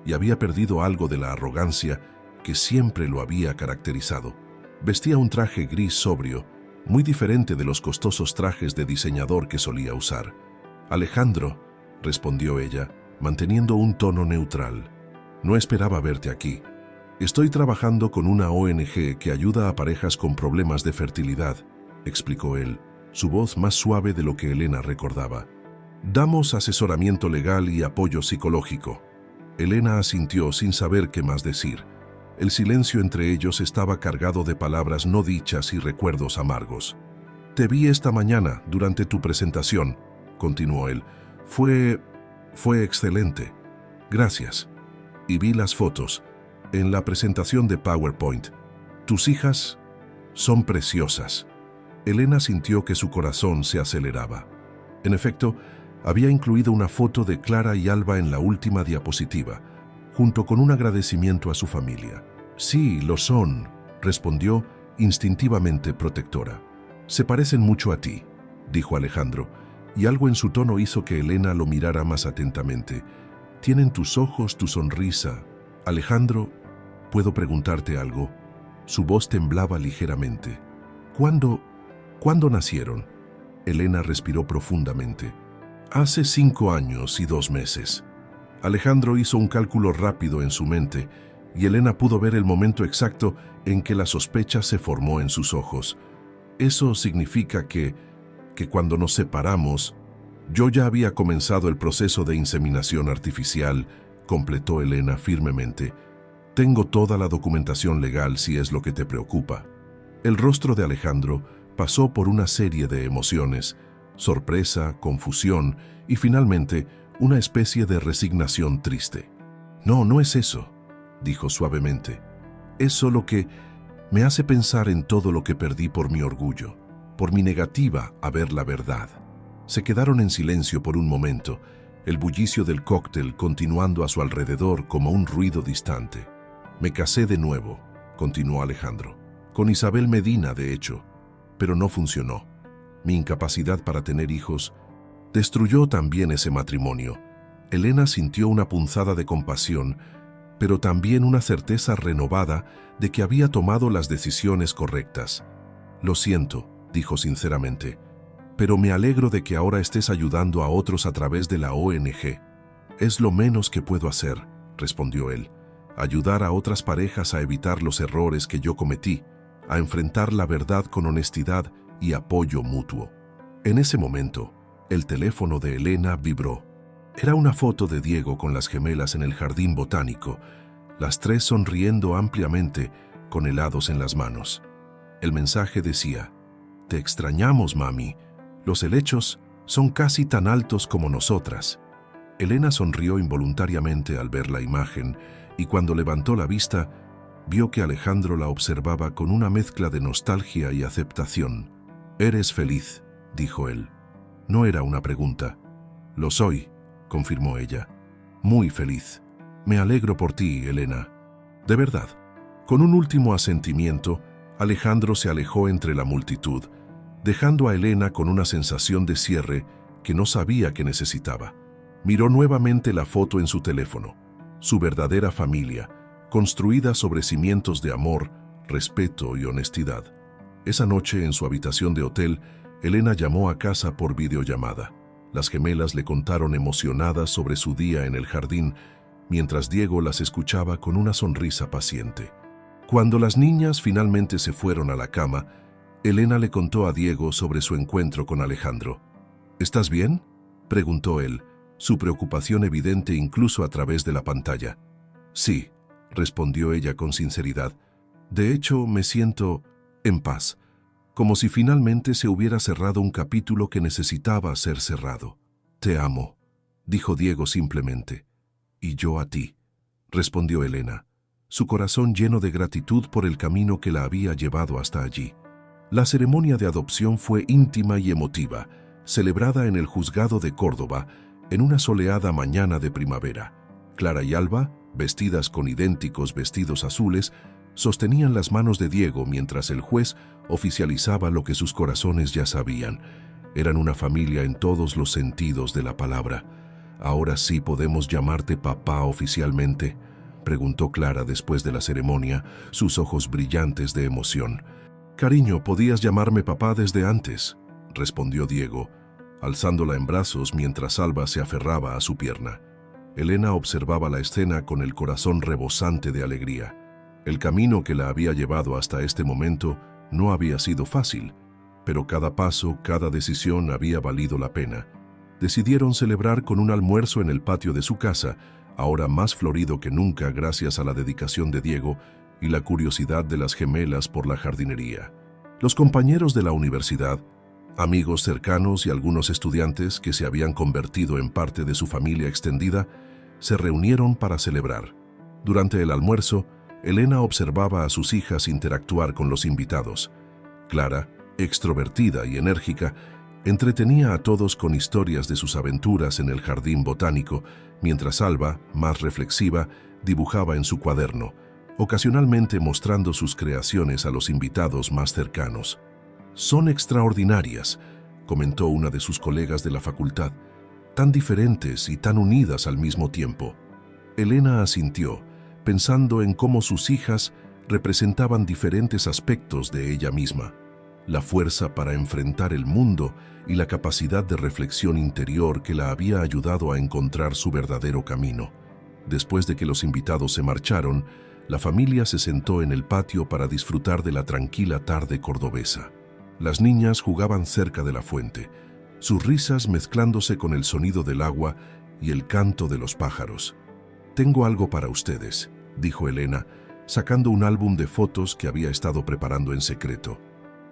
y había perdido algo de la arrogancia que siempre lo había caracterizado. Vestía un traje gris sobrio, muy diferente de los costosos trajes de diseñador que solía usar. «Alejandro», respondió ella, manteniendo un tono neutral. «No esperaba verte aquí. Estoy trabajando con una ONG que ayuda a parejas con problemas de fertilidad», explicó él, su voz más suave de lo que Elena recordaba. «Damos asesoramiento legal y apoyo psicológico». Elena asintió sin saber qué más decir. El silencio entre ellos estaba cargado de palabras no dichas y recuerdos amargos. «Te vi esta mañana durante tu presentación», continuó él. Fue excelente. Gracias. Y vi las fotos en la presentación de PowerPoint. Tus hijas son preciosas». Elena sintió que su corazón se aceleraba. En efecto, había incluido una foto de Clara y Alba en la última diapositiva, junto con un agradecimiento a su familia. «Sí, lo son», respondió instintivamente protectora. «Se parecen mucho a ti», dijo Alejandro, y algo en su tono hizo que Elena lo mirara más atentamente. «Tienen tus ojos, tu sonrisa. Alejandro, ¿puedo preguntarte algo?» Su voz temblaba ligeramente. ¿Cuándo nacieron?» Elena respiró profundamente. «Hace 5 años y 2 meses». Alejandro hizo un cálculo rápido en su mente y Elena pudo ver el momento exacto en que la sospecha se formó en sus ojos. «Eso significa que cuando nos separamos, yo ya había comenzado el proceso de inseminación artificial», completó Elena firmemente. «Tengo toda la documentación legal si es lo que te preocupa». El rostro de Alejandro pasó por una serie de emociones: sorpresa, confusión y finalmente una especie de resignación triste. No es eso», dijo suavemente. «Es solo que me hace pensar en todo lo que perdí por mi orgullo, por mi negativa a ver la verdad». Se quedaron en silencio por un momento, el bullicio del cóctel continuando a su alrededor como un ruido distante. «Me casé de nuevo», continuó Alejandro. «Con Isabel Medina, de hecho, pero no funcionó. Mi incapacidad para tener hijos destruyó también ese matrimonio». Elena sintió una punzada de compasión, pero también una certeza renovada de que había tomado las decisiones correctas. «Lo siento», dijo sinceramente, «pero me alegro de que ahora estés ayudando a otros a través de la ONG». «Es lo menos que puedo hacer», respondió él. «Ayudar a otras parejas a evitar los errores que yo cometí, a enfrentar la verdad con honestidad y apoyo mutuo». En ese momento, el teléfono de Elena vibró. Era una foto de Diego con las gemelas en el jardín botánico, las 3 sonriendo ampliamente con helados en las manos. El mensaje decía: «Te extrañamos, mami. Los helechos son casi tan altos como nosotras». Elena sonrió involuntariamente al ver la imagen y cuando levantó la vista, vio que Alejandro la observaba con una mezcla de nostalgia y aceptación. «Eres feliz», dijo él. No era una pregunta. «Lo soy», confirmó ella. «Muy feliz. Me alegro por ti, Elena. De verdad». Con un último asentimiento, Alejandro se alejó entre la multitud, dejando a Elena con una sensación de cierre que no sabía que necesitaba. Miró nuevamente la foto en su teléfono. Su verdadera familia, construida sobre cimientos de amor, respeto y honestidad. Esa noche, en su habitación de hotel, Elena llamó a casa por videollamada. Las gemelas le contaron emocionadas sobre su día en el jardín, mientras Diego las escuchaba con una sonrisa paciente. Cuando las niñas finalmente se fueron a la cama, Elena le contó a Diego sobre su encuentro con Alejandro. «¿Estás bien?», preguntó él, su preocupación evidente incluso a través de la pantalla. «Sí», respondió ella con sinceridad. «De hecho, me siento en paz, como si finalmente se hubiera cerrado un capítulo que necesitaba ser cerrado». «Te amo», dijo Diego simplemente. Y yo a ti, respondió Elena, su corazón lleno de gratitud por el camino que la había llevado hasta allí. La ceremonia de adopción fue íntima y emotiva, celebrada en el juzgado de Córdoba, en una soleada mañana de primavera. Clara y Alba, vestidas con idénticos vestidos azules, sostenían las manos de Diego mientras el juez oficializaba lo que sus corazones ya sabían. Eran una familia en todos los sentidos de la palabra. «¿Ahora sí podemos llamarte papá oficialmente?», preguntó Clara después de la ceremonia, sus ojos brillantes de emoción. «Cariño, podías llamarme papá desde antes», respondió Diego, alzándola en brazos mientras Alba se aferraba a su pierna. Elena observaba la escena con el corazón rebosante de alegría. El camino que la había llevado hasta este momento no había sido fácil, pero cada paso, cada decisión había valido la pena. Decidieron celebrar con un almuerzo en el patio de su casa, ahora más florido que nunca gracias a la dedicación de Diego y la curiosidad de las gemelas por la jardinería. Los compañeros de la universidad, amigos cercanos y algunos estudiantes que se habían convertido en parte de su familia extendida, se reunieron para celebrar. Durante el almuerzo, Elena observaba a sus hijas interactuar con los invitados. Clara, extrovertida y enérgica, entretenía a todos con historias de sus aventuras en el jardín botánico, mientras Alba, más reflexiva, dibujaba en su cuaderno, ocasionalmente mostrando sus creaciones a los invitados más cercanos. «Son extraordinarias», comentó una de sus colegas de la facultad, «tan diferentes y tan unidas al mismo tiempo». Elena asintió, pensando en cómo sus hijas representaban diferentes aspectos de ella misma: la fuerza para enfrentar el mundo y la capacidad de reflexión interior que la había ayudado a encontrar su verdadero camino. Después de que los invitados se marcharon, la familia se sentó en el patio para disfrutar de la tranquila tarde cordobesa. Las niñas jugaban cerca de la fuente, sus risas mezclándose con el sonido del agua y el canto de los pájaros. «Tengo algo para ustedes», dijo Elena, sacando un álbum de fotos que había estado preparando en secreto.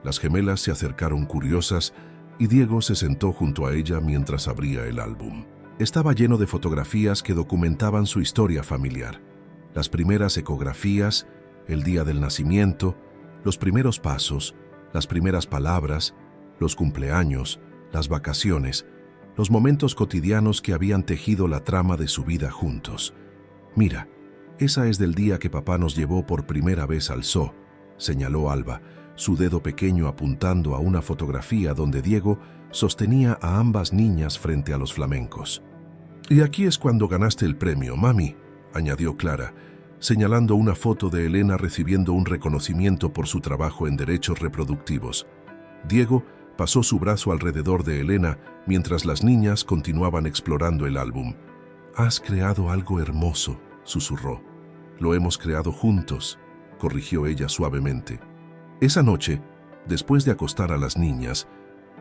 Las gemelas se acercaron curiosas y Diego se sentó junto a ella mientras abría el álbum. Estaba lleno de fotografías que documentaban su historia familiar. Las primeras ecografías, el día del nacimiento, los primeros pasos, las primeras palabras, los cumpleaños, las vacaciones, los momentos cotidianos que habían tejido la trama de su vida juntos. «Mira, esa es del día que papá nos llevó por primera vez al zoo», señaló Alba, su dedo pequeño apuntando a una fotografía donde Diego sostenía a ambas niñas frente a los flamencos. «Y aquí es cuando ganaste el premio, mami», añadió Clara, señalando una foto de Elena recibiendo un reconocimiento por su trabajo en derechos reproductivos. Diego pasó su brazo alrededor de Elena mientras las niñas continuaban explorando el álbum. «Has creado algo hermoso», susurró. «Lo hemos creado juntos», corrigió ella suavemente. Esa noche, después de acostar a las niñas,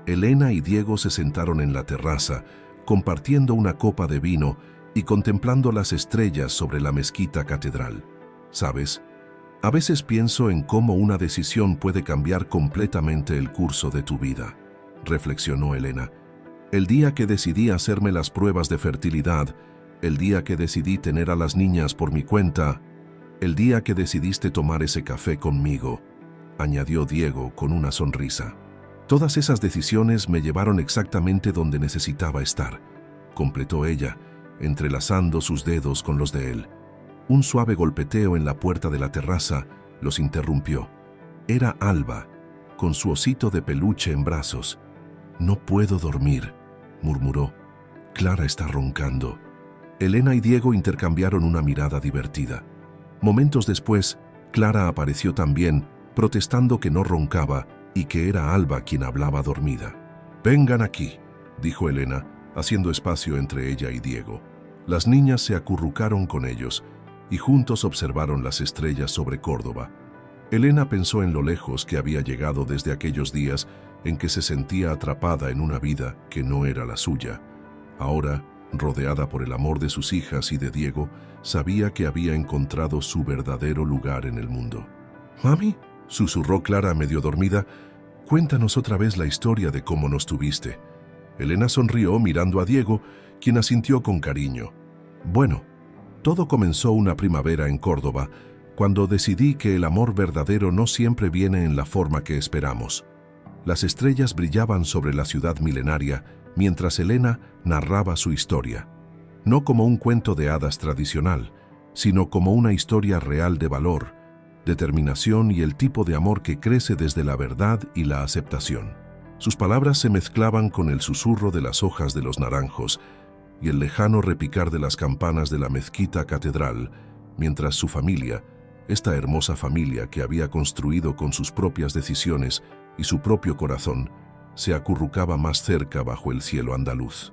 Elena y Diego se sentaron en la terraza, compartiendo una copa de vino y contemplando las estrellas sobre la mezquita catedral. «¿Sabes? A veces pienso en cómo una decisión puede cambiar completamente el curso de tu vida», reflexionó Elena. «El día que decidí hacerme las pruebas de fertilidad, el día que decidí tener a las niñas por mi cuenta, el día que decidiste tomar ese café conmigo», añadió Diego con una sonrisa. «Todas esas decisiones me llevaron exactamente donde necesitaba estar», completó ella, entrelazando sus dedos con los de él. Un suave golpeteo en la puerta de la terraza los interrumpió. Era Alba, con su osito de peluche en brazos. «No puedo dormir», murmuró. «Clara está roncando». Elena y Diego intercambiaron una mirada divertida. Momentos después, Clara apareció también, protestando que no roncaba y que era Alba quien hablaba dormida. «Vengan aquí», dijo Elena, haciendo espacio entre ella y Diego. Las niñas se acurrucaron con ellos y juntos observaron las estrellas sobre Córdoba. Elena pensó en lo lejos que había llegado desde aquellos días en que se sentía atrapada en una vida que no era la suya. Ahora, rodeada por el amor de sus hijas y de Diego, sabía que había encontrado su verdadero lugar en el mundo. «Mami», susurró Clara medio dormida, «cuéntanos otra vez la historia de cómo nos tuviste». Elena sonrió mirando a Diego, quien asintió con cariño. «Bueno, Todo comenzó una primavera en Córdoba, cuando decidí que el amor verdadero no siempre viene en la forma que esperamos. Las estrellas brillaban sobre la ciudad milenaria, mientras Elena narraba su historia. No como un cuento de hadas tradicional, sino como una historia real de valor, determinación y el tipo de amor que crece desde la verdad y la aceptación. Sus palabras se mezclaban con el susurro de las hojas de los naranjos y el lejano repicar de las campanas de la mezquita catedral, mientras su familia, esta hermosa familia que había construido con sus propias decisiones y su propio corazón, se acurrucaba más cerca bajo el cielo andaluz.